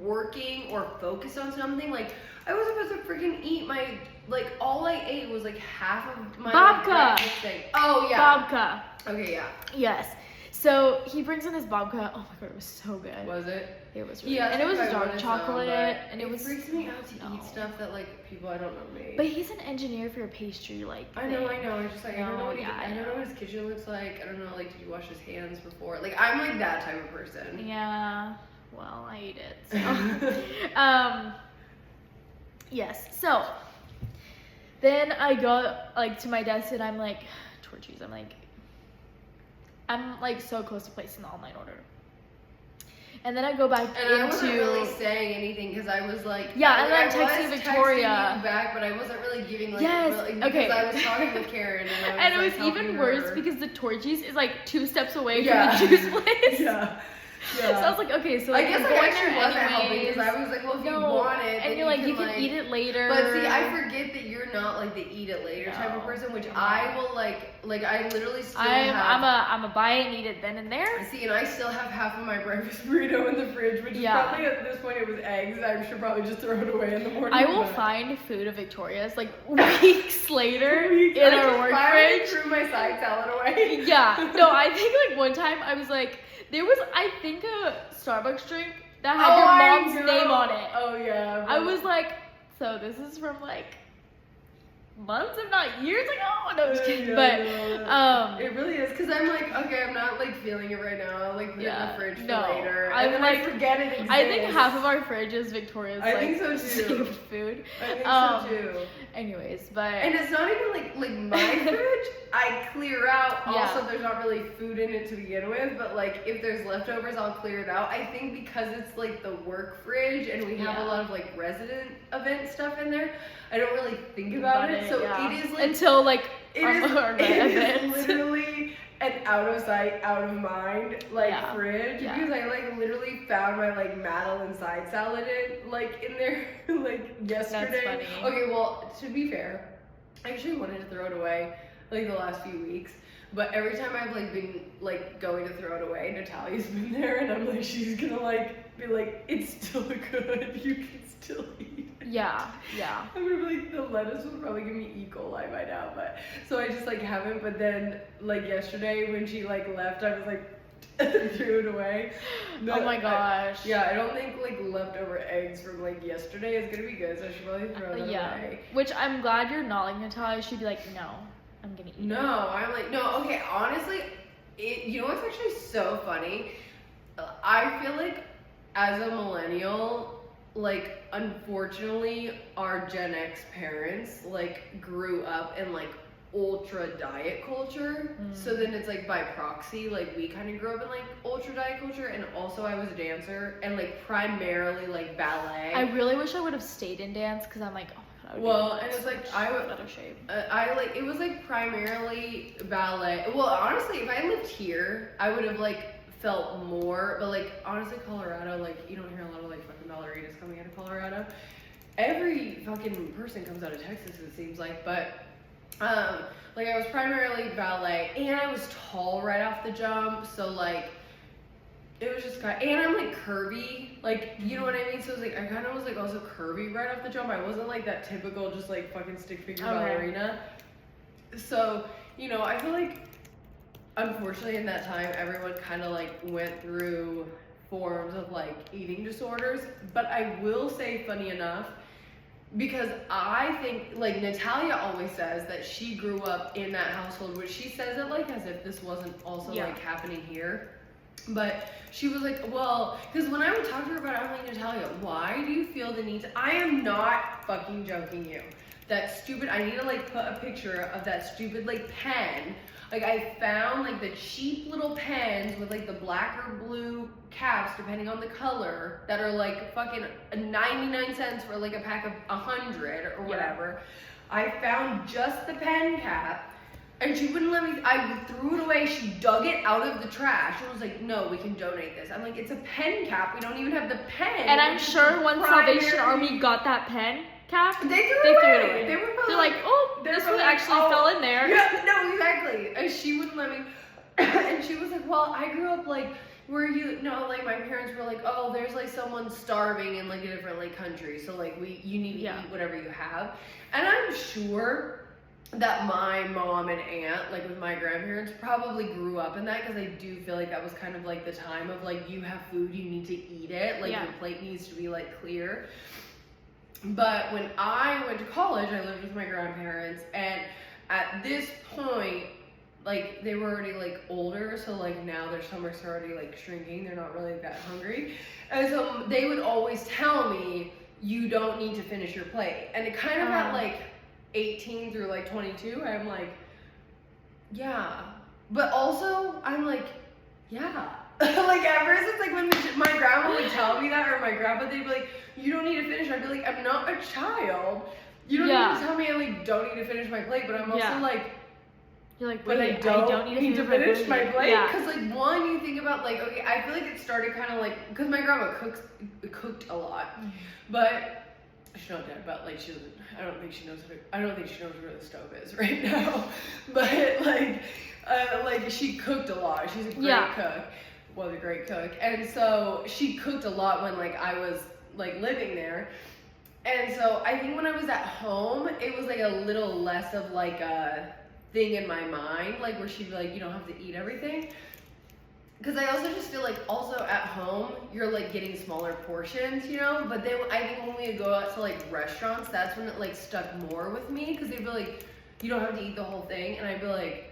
[SPEAKER 3] working or focused on something, like I was supposed to freaking eat my like all I ate was like half of my like,
[SPEAKER 2] Babka.
[SPEAKER 3] breakfast thing. Oh yeah.
[SPEAKER 2] Babka.
[SPEAKER 3] Okay, yeah.
[SPEAKER 2] Yes. So he brings in his babka. Oh my god, it was so good.
[SPEAKER 3] Was it?
[SPEAKER 2] It was really
[SPEAKER 3] Yeah,
[SPEAKER 2] good. And it was
[SPEAKER 3] I
[SPEAKER 2] dark
[SPEAKER 3] wanted
[SPEAKER 2] chocolate
[SPEAKER 3] some, but
[SPEAKER 2] and it was
[SPEAKER 3] freaks me out to
[SPEAKER 2] no.
[SPEAKER 3] eat stuff that like people I don't know made.
[SPEAKER 2] But he's an engineer for a pastry like
[SPEAKER 3] I know.
[SPEAKER 2] thing.
[SPEAKER 3] I just like I don't know
[SPEAKER 2] No,
[SPEAKER 3] what
[SPEAKER 2] yeah, I
[SPEAKER 3] I don't
[SPEAKER 2] know.
[SPEAKER 3] know what his kitchen looks like. I don't know like did you wash his hands before? Like I'm like that type of person.
[SPEAKER 2] Yeah. Well, I ate it. So. Yes. So then I go like to my desk and I'm like, torchies. I'm like so close to placing the online order. And then I go back
[SPEAKER 3] And I
[SPEAKER 2] into
[SPEAKER 3] wasn't really saying anything because I was like,
[SPEAKER 2] Yeah, and then
[SPEAKER 3] I
[SPEAKER 2] I'm texting
[SPEAKER 3] was
[SPEAKER 2] Victoria.
[SPEAKER 3] texting you back, but I wasn't really giving like
[SPEAKER 2] Yes,
[SPEAKER 3] really, because
[SPEAKER 2] okay.
[SPEAKER 3] I was talking with Karen and I was
[SPEAKER 2] and it
[SPEAKER 3] like,
[SPEAKER 2] was
[SPEAKER 3] helping
[SPEAKER 2] even
[SPEAKER 3] her.
[SPEAKER 2] worse because the Torchies is like 2 steps away
[SPEAKER 3] Yeah.
[SPEAKER 2] from the juice place.
[SPEAKER 3] Yeah.
[SPEAKER 2] So I was like, okay, so
[SPEAKER 3] I
[SPEAKER 2] like,
[SPEAKER 3] guess
[SPEAKER 2] I'm
[SPEAKER 3] I
[SPEAKER 2] going
[SPEAKER 3] actually
[SPEAKER 2] there
[SPEAKER 3] wasn't helping
[SPEAKER 2] anyways.
[SPEAKER 3] because I was like, well, if you
[SPEAKER 2] No,
[SPEAKER 3] want it,
[SPEAKER 2] and
[SPEAKER 3] then
[SPEAKER 2] you're like, you can
[SPEAKER 3] like,
[SPEAKER 2] eat it later.
[SPEAKER 3] But see, I forget that you're not like the eat it later type of
[SPEAKER 2] No.
[SPEAKER 3] person, which
[SPEAKER 2] No.
[SPEAKER 3] I will like I literally still
[SPEAKER 2] I'm
[SPEAKER 3] have.
[SPEAKER 2] a buy it and eat it then and there.
[SPEAKER 3] See, and I still have half of my breakfast burrito in the fridge, which
[SPEAKER 2] Yeah.
[SPEAKER 3] is probably at this point it was eggs. I should probably just throw it away in the morning.
[SPEAKER 2] I will
[SPEAKER 3] but-
[SPEAKER 2] find food at Victoria's like weeks later
[SPEAKER 3] I
[SPEAKER 2] in our
[SPEAKER 3] just
[SPEAKER 2] work
[SPEAKER 3] finally
[SPEAKER 2] fridge.
[SPEAKER 3] threw my side salad away.
[SPEAKER 2] Yeah. No, I think like one time I was like, there was I think a Starbucks drink that had
[SPEAKER 3] Oh, I
[SPEAKER 2] your mom's
[SPEAKER 3] know.
[SPEAKER 2] name on it.
[SPEAKER 3] Oh yeah.
[SPEAKER 2] I was like, so this is from like months, if not years ago. No, I was kidding. But
[SPEAKER 3] it really is because I'm like, okay, I'm not like feeling it right now. I'll like put it in
[SPEAKER 2] Yeah,
[SPEAKER 3] the fridge
[SPEAKER 2] no,
[SPEAKER 3] for later.
[SPEAKER 2] I'm
[SPEAKER 3] And then
[SPEAKER 2] like-
[SPEAKER 3] I forget it exists.
[SPEAKER 2] I think half of our fridge is Victoria's
[SPEAKER 3] I
[SPEAKER 2] like
[SPEAKER 3] think so, too.
[SPEAKER 2] saved food.
[SPEAKER 3] I think so too.
[SPEAKER 2] Anyways, but
[SPEAKER 3] And it's not even like my fridge. I clear out.
[SPEAKER 2] Yeah.
[SPEAKER 3] Also, there's not really food in it to begin with, but like if there's leftovers, I'll clear it out. I think because it's like the work fridge and we have
[SPEAKER 2] Yeah.
[SPEAKER 3] a lot of like resident event stuff in there, I don't really think about it. So
[SPEAKER 2] yeah.
[SPEAKER 3] it is like
[SPEAKER 2] until like
[SPEAKER 3] it
[SPEAKER 2] our
[SPEAKER 3] is
[SPEAKER 2] events.
[SPEAKER 3] literally an out of sight, out of mind, like
[SPEAKER 2] Yeah.
[SPEAKER 3] fridge
[SPEAKER 2] Yeah.
[SPEAKER 3] because I like literally found my like Madeline side salad in there like yesterday.
[SPEAKER 2] That's funny.
[SPEAKER 3] Okay, well to be fair, I actually wanted to throw it away like the last few weeks. But every time I've like been like going to throw it away, Natalia's been there and I'm like, she's gonna like be like, it's still good, you can still eat it.
[SPEAKER 2] Yeah.
[SPEAKER 3] I'm gonna be like, the lettuce will probably give me E. coli by now, but so I just like haven't. But then like yesterday when she like left, I was like threw it away.
[SPEAKER 2] Oh my gosh.
[SPEAKER 3] I don't think like leftover eggs from like yesterday is gonna be good, so I should probably throw them away.
[SPEAKER 2] Which I'm glad you're not like Natalia. She'd be like, no, I'm gonna eat it.
[SPEAKER 3] No, I'm like, no, okay, honestly, you know what's actually so funny? I feel like as a millennial, like, unfortunately, our Gen X parents, like, grew up in, like, ultra diet culture. So then it's, like, by proxy, like, we kind of grew up in, like, ultra diet culture, and also I was a dancer, and, like, primarily, like, ballet.
[SPEAKER 2] I really wish I would have stayed in dance because I'm like, oh my god. I would
[SPEAKER 3] Well,
[SPEAKER 2] be
[SPEAKER 3] and it's like,
[SPEAKER 2] I would out of shape.
[SPEAKER 3] it was like primarily ballet. Well, honestly, if I lived here, I would have like felt more, but like honestly, Colorado, like you don't hear a lot of like fucking ballerinas coming out of Colorado. Every fucking person comes out of Texas, it seems like, but like I was primarily ballet, and I was tall right off the jump, so like it was just kind of, and I'm like curvy, like, you know what I mean? So it was like, I kind of was like also curvy right off the jump. I wasn't like that typical just like fucking stick figure ballerina. So, you know, I feel like, unfortunately in that time, everyone kind of like went through forms of like eating disorders. But I will say, funny enough, because I think, like, Natalia always says that she grew up in that household, which she says it like as if this wasn't also like happening here. But she was like, well, because when I would talk to her about it, I'm like, Natalia, why do you feel the need to, I am not fucking joking you. That stupid, I need to like put a picture of that stupid like pen. Like I found like the cheap little pens with like the black or blue caps, depending on the color, that are like fucking 99 cents for like a pack of 100 or whatever. I found just the pen cap. And she wouldn't let me, I threw it away, she dug it out of the trash, and was like, no, we can donate this. I'm like, it's a pen cap, we don't even have the pen.
[SPEAKER 2] And I'm sure when Salvation Army got that pen cap,
[SPEAKER 3] they threw it away.
[SPEAKER 2] They
[SPEAKER 3] were
[SPEAKER 2] They're like, oh, this one actually fell in there.
[SPEAKER 3] Yeah, no, exactly. And she wouldn't let me, and she was like, well, I grew up like, where you know, like my parents were like, oh, there's like someone starving in like a different like country, so like you need to eat whatever you have. And I'm sure that my mom and aunt, like with my grandparents, probably grew up in that, because I do feel like that was kind of like the time of like, you have food, you need to eat it, like your plate needs to be like clear. But when I went to college, I lived with my grandparents, and at this point, like they were already like older, so like now their stomachs are already like shrinking, they're not really that hungry, and so they would always tell me, you don't need to finish your plate. And it kind of at like 18 through like 22, I'm like, yeah, but also I'm like, yeah. Like ever since like when my grandma would tell me that, or my grandpa, they'd be like, you don't need to finish. I'd be like, I'm not a child, you don't need to tell me I like don't need to finish my plate. But I'm also like,
[SPEAKER 2] you're like,
[SPEAKER 3] but
[SPEAKER 2] wait,
[SPEAKER 3] I don't need to finish my plate, because like one, you think about like, okay, I feel like it started kind of like, because my grandma cooked a lot, but she's not dead, but like she doesn't, I don't think she knows where the stove is right now. But like she cooked a lot. She's a great cook. Was a great cook. And so she cooked a lot when like I was like living there. And so I think when I was at home, it was like a little less of like a thing in my mind, like where she'd be like, you don't have to eat everything. Because I also just feel like also at home, you're like getting smaller portions, you know? But then I think when we would go out to like restaurants, that's when it like stuck more with me. Because they'd be like, you don't have to eat the whole thing. And I'd be like,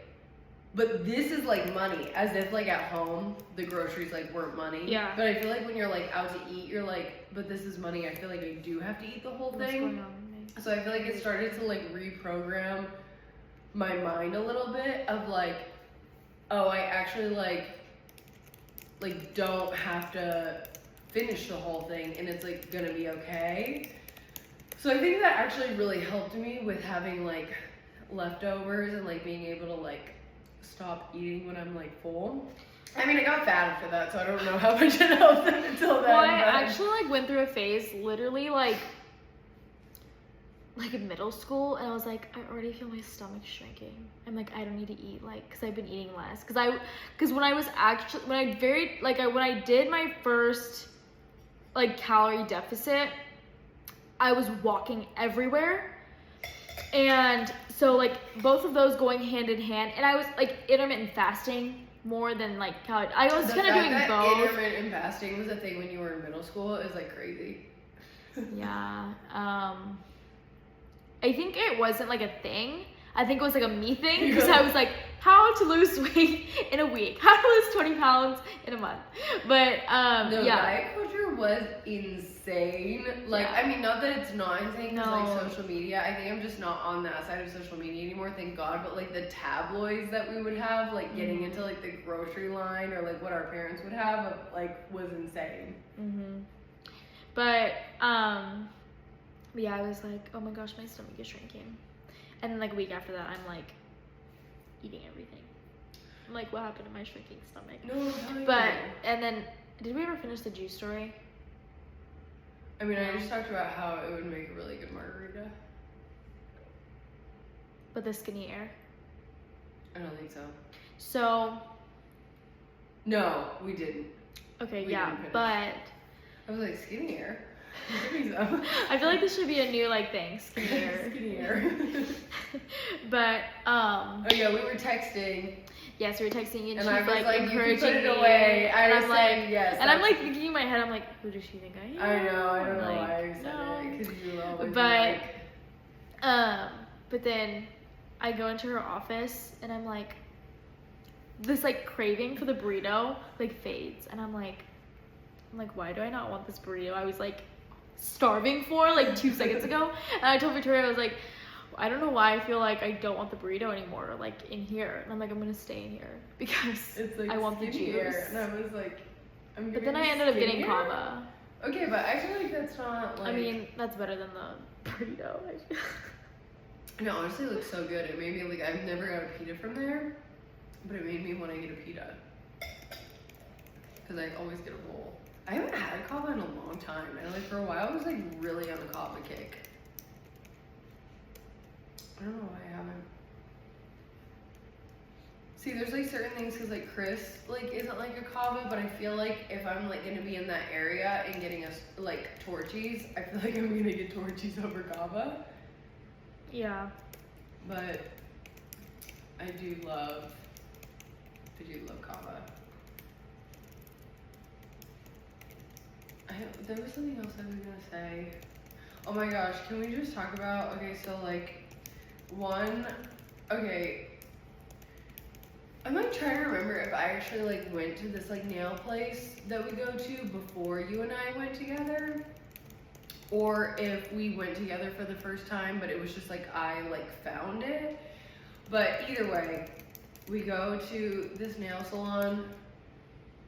[SPEAKER 3] but this is like money. As if like at home, the groceries like weren't money.
[SPEAKER 2] Yeah.
[SPEAKER 3] But I feel like when you're like out to eat, you're like, but this is money. I feel like I do have to eat the whole thing.
[SPEAKER 2] What's going on with me?
[SPEAKER 3] So I feel like it started to like reprogram my mind a little bit of like, oh, I actually like don't have to finish the whole thing, and it's like gonna be okay. So I think that actually really helped me with having like leftovers and like being able to like stop eating when I'm like full. I mean, I got fat after that, so I don't know how much it helped until then.
[SPEAKER 2] Well, I
[SPEAKER 3] but-
[SPEAKER 2] actually like went through a phase, literally like in middle school, and I was like, I already feel my stomach shrinking. I'm like, I don't need to eat, like, because I've been eating less. Because when I did my first like calorie deficit, I was walking everywhere, and so like both of those going hand in hand, and I was like intermittent fasting more than like calorie. I was kind of doing both.
[SPEAKER 3] Intermittent fasting was a thing when you were in middle school. It was like crazy.
[SPEAKER 2] Yeah. I think it wasn't like a thing. I think it was like a me thing, because I was like, how to lose weight in a week, how to lose 20 pounds in a month. But
[SPEAKER 3] The
[SPEAKER 2] yeah.
[SPEAKER 3] diet culture was insane. Like,
[SPEAKER 2] Yeah.
[SPEAKER 3] I mean, not that it's not insane, because
[SPEAKER 2] No.
[SPEAKER 3] like social media, I think I'm just not on that side of social media anymore, thank God. But like the tabloids that we would have, like getting into like the grocery line, or like what our parents would have, like was insane.
[SPEAKER 2] But yeah, I was like, oh my gosh, my stomach is shrinking. And then like a week after that, I'm like eating everything. I'm like, what happened to my shrinking stomach?
[SPEAKER 3] No,
[SPEAKER 2] But, and then, did we ever finish the juice story?
[SPEAKER 3] I mean, I just talked about how it would make a really good margarita.
[SPEAKER 2] But the skinny air.
[SPEAKER 3] I don't think so.
[SPEAKER 2] So,
[SPEAKER 3] No, we didn't.
[SPEAKER 2] okay,
[SPEAKER 3] We
[SPEAKER 2] yeah,
[SPEAKER 3] didn't finish.
[SPEAKER 2] but
[SPEAKER 3] I was like, skinnier. I think so.
[SPEAKER 2] I feel like this should be a new like thing, skinny air.
[SPEAKER 3] Skinnier.
[SPEAKER 2] But
[SPEAKER 3] Oh yeah, we were texting,
[SPEAKER 2] yes, we were texting and
[SPEAKER 3] and
[SPEAKER 2] she's
[SPEAKER 3] I was like, you can
[SPEAKER 2] encouraging
[SPEAKER 3] put it
[SPEAKER 2] me,
[SPEAKER 3] away. I
[SPEAKER 2] and
[SPEAKER 3] was
[SPEAKER 2] I'm
[SPEAKER 3] saying
[SPEAKER 2] like,
[SPEAKER 3] yes.
[SPEAKER 2] and I'm
[SPEAKER 3] that's-
[SPEAKER 2] like thinking in my head, I'm like, who does she think I am?
[SPEAKER 3] I know, I don't know
[SPEAKER 2] Like,
[SPEAKER 3] why I said
[SPEAKER 2] no.
[SPEAKER 3] it, because you always
[SPEAKER 2] But-
[SPEAKER 3] like,
[SPEAKER 2] But then I go into her office and I'm like, this like craving for the burrito like fades, and I'm like, why do I not want this burrito? I was like starving for like 2 seconds ago, and I told Victoria, I was like, I don't know why I feel like I don't want the burrito anymore, like in here, and I'm like, I'm gonna stay in here because
[SPEAKER 3] it's like
[SPEAKER 2] I want the
[SPEAKER 3] skinnier.
[SPEAKER 2] juice.
[SPEAKER 3] And I was like, I'm
[SPEAKER 2] But
[SPEAKER 3] gonna
[SPEAKER 2] then I
[SPEAKER 3] be
[SPEAKER 2] ended up getting
[SPEAKER 3] skinnier?
[SPEAKER 2] kava.
[SPEAKER 3] Okay, but I feel like that's not like.
[SPEAKER 2] I mean, that's better than the burrito.
[SPEAKER 3] no, honestly, it looks so good. It made me like, I've never got a pita from there, but it made me want to get a pita, because I always get a bowl. I haven't had a kava in a long time, and like for a while I was like really on the kava kick. I don't know why I haven't. See, there's like certain things, because like Chris like isn't like a kava, but I feel like if I'm like gonna be in that area and getting us like Torchies, I feel like I'm gonna get Torchies over kava.
[SPEAKER 2] Yeah.
[SPEAKER 3] But I do love kava. There was something else I was gonna say. Oh my gosh, can we just talk about, okay, so like, okay, I'm like trying to remember if I actually like went to this like nail place that we go to before you and I went together, or if we went together for the first time, but it was just like I like found it. But either way, we go to this nail salon,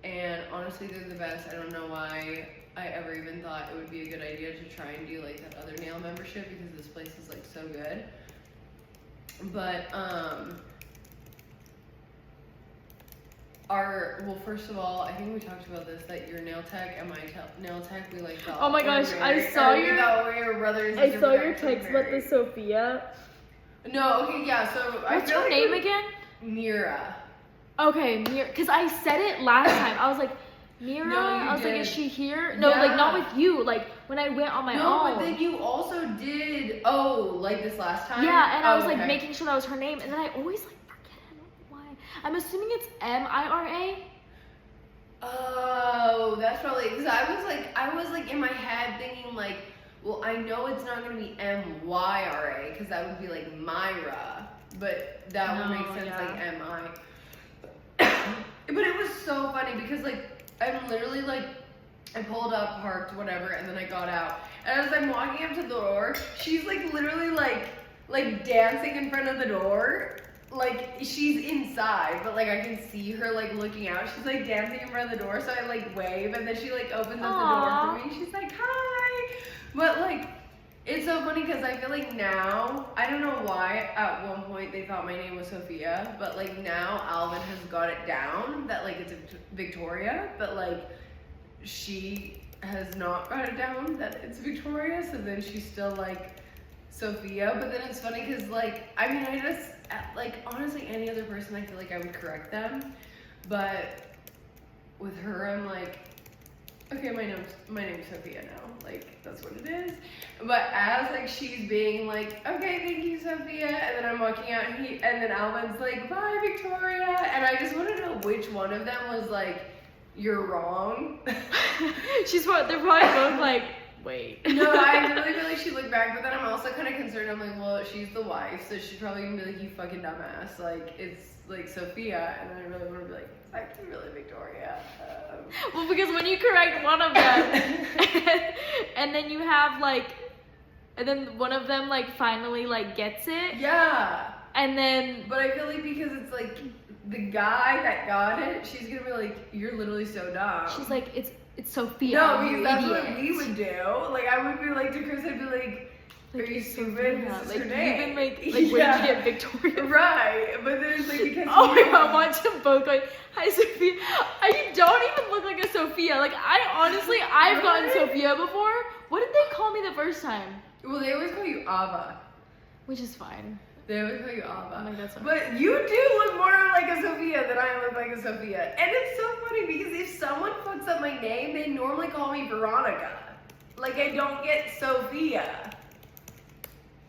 [SPEAKER 3] and honestly they're the best. I don't know why I ever even thought it would be a good idea to try and do like that other nail membership, because this place is like so good. But well, first of all, I think we talked about this, that your nail tech and my nail tech, we like thought.
[SPEAKER 2] Oh my
[SPEAKER 3] we were
[SPEAKER 2] gosh,
[SPEAKER 3] married,
[SPEAKER 2] I saw
[SPEAKER 3] or we
[SPEAKER 2] your-
[SPEAKER 3] thought we were brothers.
[SPEAKER 2] I
[SPEAKER 3] and
[SPEAKER 2] saw
[SPEAKER 3] we're
[SPEAKER 2] your
[SPEAKER 3] actually
[SPEAKER 2] text about the
[SPEAKER 3] married.
[SPEAKER 2] Sophia.
[SPEAKER 3] No, okay, yeah. So I
[SPEAKER 2] What's
[SPEAKER 3] feel
[SPEAKER 2] her
[SPEAKER 3] like
[SPEAKER 2] name
[SPEAKER 3] we-
[SPEAKER 2] again?
[SPEAKER 3] Mira.
[SPEAKER 2] Okay, because I said it last time. I was like, Mira?
[SPEAKER 3] No, you
[SPEAKER 2] I was like,
[SPEAKER 3] did.
[SPEAKER 2] is she here? No, like not
[SPEAKER 3] Yeah.
[SPEAKER 2] with you. Like when I went on my
[SPEAKER 3] No,
[SPEAKER 2] own.
[SPEAKER 3] but then you also did. Oh, like this last time.
[SPEAKER 2] Yeah, and I was
[SPEAKER 3] Oh,
[SPEAKER 2] like
[SPEAKER 3] okay.
[SPEAKER 2] making sure that was her name, and then I always like forget. I don't know why. I'm assuming it's Mira.
[SPEAKER 3] Oh, that's probably because I was like in my head thinking like, well, I know it's not gonna be Myra because that would be like Myra, but that would make
[SPEAKER 2] No,
[SPEAKER 3] sense
[SPEAKER 2] yeah.
[SPEAKER 3] like M-I. But it was so funny because like I'm literally like I pulled up, parked, whatever, and then I got out. And as I'm walking up to the door, she's like literally like dancing in front of the door. Like she's inside, but like I can see her like looking out. She's like dancing in front of the door, so I like wave, and then she like opens up the door
[SPEAKER 2] Aw.
[SPEAKER 3] for me. She's like, "Hi," but like It's so funny because I feel like now, I don't know why at one point they thought my name was Sophia, but like now Alvin has got it down that like it's Victoria, but like she has not got it down that it's Victoria, so then she's still like Sophia. But then it's funny because like, I mean, I just, like honestly any other person I feel like I would correct them, but with her I'm like, okay, my name's Sophia now. Like, that's what it is. But as like she's being like, okay, thank you, Sophia, and then I'm walking out, and then Alvin's like, bye, Victoria, and I just want to know which one of them was like, you're wrong.
[SPEAKER 2] They're probably both like, wait.
[SPEAKER 3] No, I really feel like she looked back, but then I'm also kind of concerned. I'm like, well, she's the wife, so she's probably gonna be like, you fucking dumbass. Like, it's like Sophia, and then I really want to be like, it's actually really Victoria.
[SPEAKER 2] Well, because when you correct one of them, and then you have like, and then one of them like finally like gets it.
[SPEAKER 3] Yeah.
[SPEAKER 2] And then.
[SPEAKER 3] But I feel like because it's like the guy that got it, she's gonna be like, you're literally so dumb.
[SPEAKER 2] She's like, it's Sophia.
[SPEAKER 3] No, because that's
[SPEAKER 2] idiot.
[SPEAKER 3] what we would do. Like I would be like to Chris, I'd be like, are you stupid? This is her name.
[SPEAKER 2] Even like where did you get Victoria?
[SPEAKER 3] Right, but then it's like because
[SPEAKER 2] oh my god, watch them both going, hi Sophia. You don't even look like a Sophia. Like I've gotten Sophia before. What did they call me the first time?
[SPEAKER 3] Well, they always call you Ava.
[SPEAKER 2] Which is fine.
[SPEAKER 3] They always call you Ava.
[SPEAKER 2] Oh my God, sorry.
[SPEAKER 3] But you do look more like a Sophia than I look like a Sophia. And it's so funny because if someone fucks up my name, they normally call me Veronica. Like I don't get Sophia.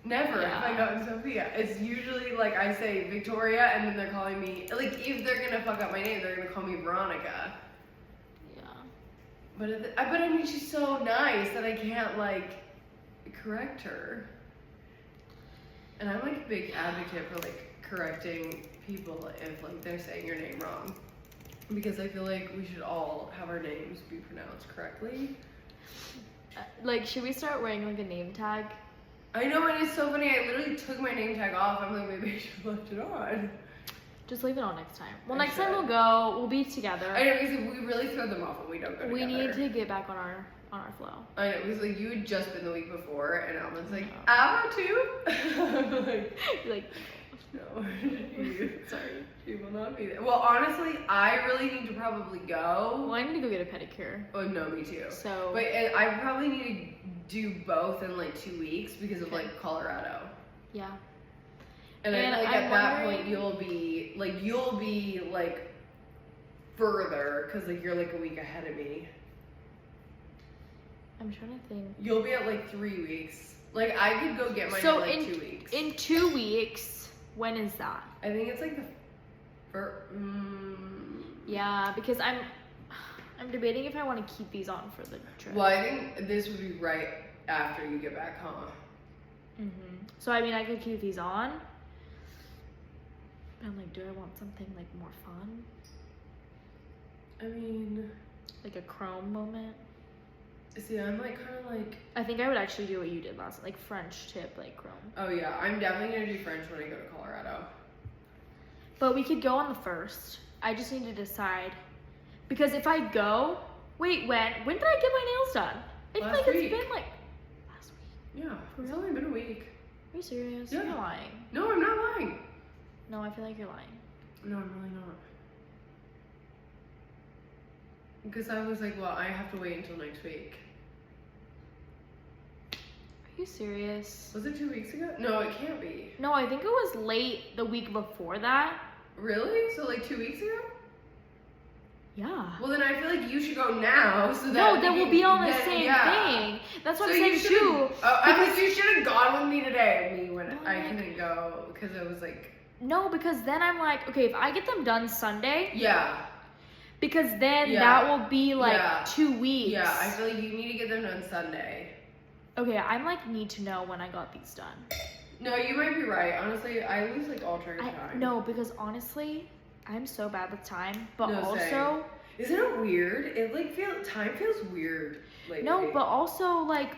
[SPEAKER 3] Never have I gotten Sophia. It's usually like I say Victoria and then they're calling me, like if they're gonna fuck up my name, they're gonna call me Veronica.
[SPEAKER 2] Yeah.
[SPEAKER 3] But I mean she's so nice that I can't like correct her. And I'm like a big advocate for like correcting people if like they're saying your name wrong. Because I feel like we should all have our names be pronounced correctly.
[SPEAKER 2] Like should we start wearing like a name tag?
[SPEAKER 3] I know, and it's so funny. I literally took my name tag off. I'm like, maybe I should have left it on.
[SPEAKER 2] Just leave it on next time. Well,
[SPEAKER 3] I
[SPEAKER 2] next time
[SPEAKER 3] should.
[SPEAKER 2] we'll go. We'll be together.
[SPEAKER 3] I know, because we really throw them off when we don't go together.
[SPEAKER 2] We need to get back on our flow.
[SPEAKER 3] I know, because like you had just been the week before, and Alvin's like,
[SPEAKER 2] No.
[SPEAKER 3] Ava too? I'm like,
[SPEAKER 2] You're like,
[SPEAKER 3] no, sorry, she will not be there. Well, honestly, I really need to probably go.
[SPEAKER 2] well, I need to go get a pedicure.
[SPEAKER 3] Oh, no, me too.
[SPEAKER 2] So.
[SPEAKER 3] But I probably need to do both in like 2 weeks because of
[SPEAKER 2] Okay.
[SPEAKER 3] like Colorado.
[SPEAKER 2] Yeah.
[SPEAKER 3] And
[SPEAKER 2] And
[SPEAKER 3] I feel like
[SPEAKER 2] I'm
[SPEAKER 3] at that
[SPEAKER 2] wondering-
[SPEAKER 3] point you'll be like further because like you're like a week ahead of me.
[SPEAKER 2] I'm trying to think.
[SPEAKER 3] You'll be at like 3 weeks. Like I could go get mine
[SPEAKER 2] So
[SPEAKER 3] in like 2 weeks.
[SPEAKER 2] In 2 weeks, when is that?
[SPEAKER 3] I think it's like the first.
[SPEAKER 2] Yeah, because I'm debating if I want to keep these on for the trip.
[SPEAKER 3] Well, I think this would be right after you get back, huh?
[SPEAKER 2] So I mean, I could keep these on. But I'm like, do I want something like more fun?
[SPEAKER 3] I mean,
[SPEAKER 2] Like a chrome moment?
[SPEAKER 3] see, I'm like kind of like.
[SPEAKER 2] I think I would actually do what you did last, like French tip, like chrome.
[SPEAKER 3] Oh yeah, I'm definitely gonna do French when I go to Colorado.
[SPEAKER 2] But we could go on the 1st. I just need to decide. Because if I go, wait, when did I get my nails done? I feel
[SPEAKER 3] Last
[SPEAKER 2] like
[SPEAKER 3] week.
[SPEAKER 2] it's been like last week.
[SPEAKER 3] Yeah, it's only been a week.
[SPEAKER 2] Are you serious?
[SPEAKER 3] Yeah.
[SPEAKER 2] You're lying.
[SPEAKER 3] No, I'm not lying.
[SPEAKER 2] No, I feel like you're lying.
[SPEAKER 3] No, I'm really not. Because I was like, well, I have to wait until next week.
[SPEAKER 2] Are you serious?
[SPEAKER 3] Was it 2 weeks ago? No, it can't be.
[SPEAKER 2] No, I think it was late the week before that.
[SPEAKER 3] Really? So like 2 weeks ago?
[SPEAKER 2] Yeah.
[SPEAKER 3] Well, then I feel like you should go now. So that
[SPEAKER 2] No, then we'll be on the
[SPEAKER 3] then-
[SPEAKER 2] same
[SPEAKER 3] yeah.
[SPEAKER 2] thing. That's what
[SPEAKER 3] So
[SPEAKER 2] I'm
[SPEAKER 3] you
[SPEAKER 2] saying
[SPEAKER 3] should've-
[SPEAKER 2] too.
[SPEAKER 3] Oh, I
[SPEAKER 2] because-
[SPEAKER 3] think you should have gone with me today. Me when
[SPEAKER 2] No,
[SPEAKER 3] I
[SPEAKER 2] like-
[SPEAKER 3] couldn't go because I was like,
[SPEAKER 2] No, because then I'm like, okay, if I get them done Sunday,
[SPEAKER 3] yeah,
[SPEAKER 2] because then
[SPEAKER 3] Yeah.
[SPEAKER 2] that will be like
[SPEAKER 3] Yeah.
[SPEAKER 2] 2 weeks.
[SPEAKER 3] yeah. I feel like you need to get them done Sunday.
[SPEAKER 2] Okay, I'm like need to know when I got these done.
[SPEAKER 3] No, you might be right. Honestly, I lose like all track of time.
[SPEAKER 2] No, because honestly, I'm so bad with time. But
[SPEAKER 3] No,
[SPEAKER 2] also,
[SPEAKER 3] same. Isn't it weird? It like time feels weird lately.
[SPEAKER 2] no, but also like,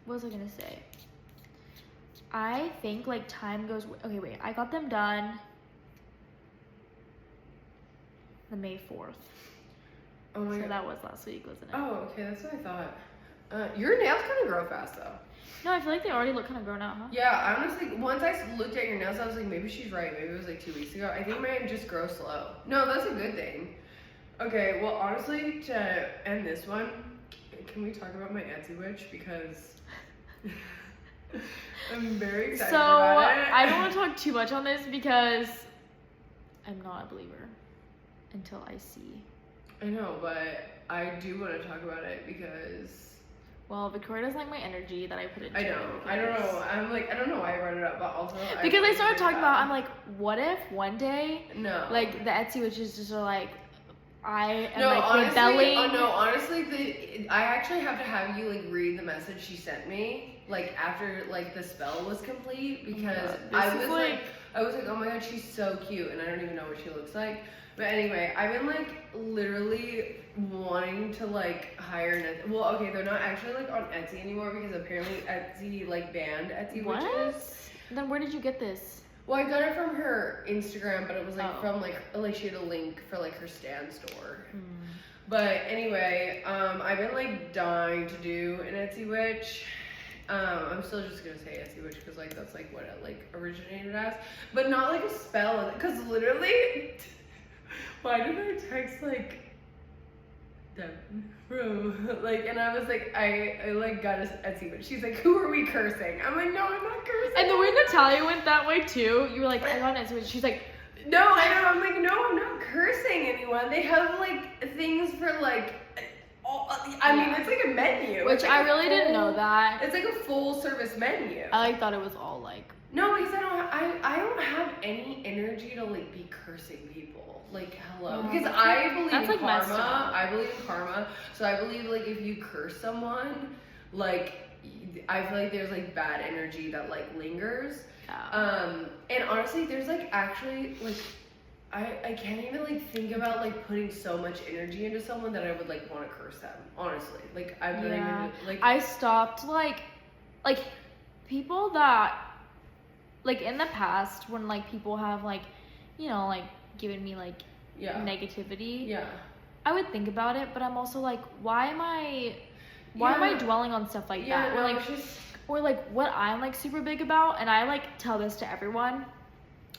[SPEAKER 2] what was I gonna say? I think like time goes. Okay, wait. I got them done the May 4th.
[SPEAKER 3] Oh my
[SPEAKER 2] So
[SPEAKER 3] god.
[SPEAKER 2] that was last week, wasn't it?
[SPEAKER 3] Oh, okay, that's what I thought. Your nails kind of grow fast though.
[SPEAKER 2] No, I feel like they already look kind of grown out, huh?
[SPEAKER 3] Yeah, I honestly, once I looked at your nails, I was like, maybe she's right. Maybe it was like 2 weeks ago. I think mine just grow slow. No, that's a good thing. Okay, well, honestly, to end this one, can we talk about my Etsy witch? Because I'm very excited
[SPEAKER 2] So,
[SPEAKER 3] about it.
[SPEAKER 2] I don't want to talk too much on this because I'm not a believer until I see.
[SPEAKER 3] I know, but I do want to talk about it because
[SPEAKER 2] Well, Victoria doesn't like my energy that I put into
[SPEAKER 3] I
[SPEAKER 2] it.
[SPEAKER 3] know. I don't know. I'm like, I don't know why I brought it up, but also
[SPEAKER 2] Because I started talking about, I'm
[SPEAKER 3] like,
[SPEAKER 2] like, what if one day,
[SPEAKER 3] no,
[SPEAKER 2] like, the Etsy witches just are like, I am
[SPEAKER 3] no,
[SPEAKER 2] like
[SPEAKER 3] honestly,
[SPEAKER 2] rebelling.
[SPEAKER 3] no, honestly, I actually have to have you like read the message she sent me, like after like the spell was complete, because I was like, oh my god, she's so cute, and I don't even know what she looks like. But anyway, I've been like literally wanting to like hire an well, okay, they're not actually like on Etsy anymore because apparently Etsy like banned Etsy
[SPEAKER 2] What?
[SPEAKER 3] witches.
[SPEAKER 2] Then where did you get this?
[SPEAKER 3] Well, I got it from her Instagram, but it was like
[SPEAKER 2] Oh.
[SPEAKER 3] from like she had a link for like her Stan store.
[SPEAKER 2] Hmm.
[SPEAKER 3] But anyway, I've been like dying to do an Etsy witch. I'm still just gonna say Etsy witch because like that's like what it like originated as, but not like a spell. Because literally, why did I text like Devin, bro? Like, and I was like, I like got an Etsy witch. She's like, who are we cursing? I'm like, no, I'm not cursing.
[SPEAKER 2] And the way Natalia went that way too, you were like, I got an Etsy witch. She's like,
[SPEAKER 3] No, I know. I'm like, no, I'm not cursing anyone. They have like things for like, I mean, it's like a menu.
[SPEAKER 2] which
[SPEAKER 3] It's like
[SPEAKER 2] I
[SPEAKER 3] a
[SPEAKER 2] really didn't know
[SPEAKER 3] full-
[SPEAKER 2] that.
[SPEAKER 3] It's like a full service menu.
[SPEAKER 2] I like thought it was all like,
[SPEAKER 3] No, because I don't have any energy to like be cursing people. Like, hello.
[SPEAKER 2] Oh,
[SPEAKER 3] Because I believe
[SPEAKER 2] that's,
[SPEAKER 3] in
[SPEAKER 2] like, messed
[SPEAKER 3] karma.
[SPEAKER 2] up.
[SPEAKER 3] I believe in karma. So I believe like if you curse someone, like I feel like there's like bad energy that like lingers. And honestly, there's like actually like I can't even like think about like putting so much energy into someone that I would like want to curse them. Honestly, like I'm not
[SPEAKER 2] Yeah.
[SPEAKER 3] even like
[SPEAKER 2] I stopped like people that, like in the past when like people have like, you know, like given me like
[SPEAKER 3] yeah
[SPEAKER 2] negativity,
[SPEAKER 3] yeah
[SPEAKER 2] I would think about it, but I'm also like, why am I dwelling on stuff like
[SPEAKER 3] yeah.
[SPEAKER 2] that?
[SPEAKER 3] No,
[SPEAKER 2] Or like,
[SPEAKER 3] it's just
[SPEAKER 2] or like what I'm like super big about, and I like tell this to everyone,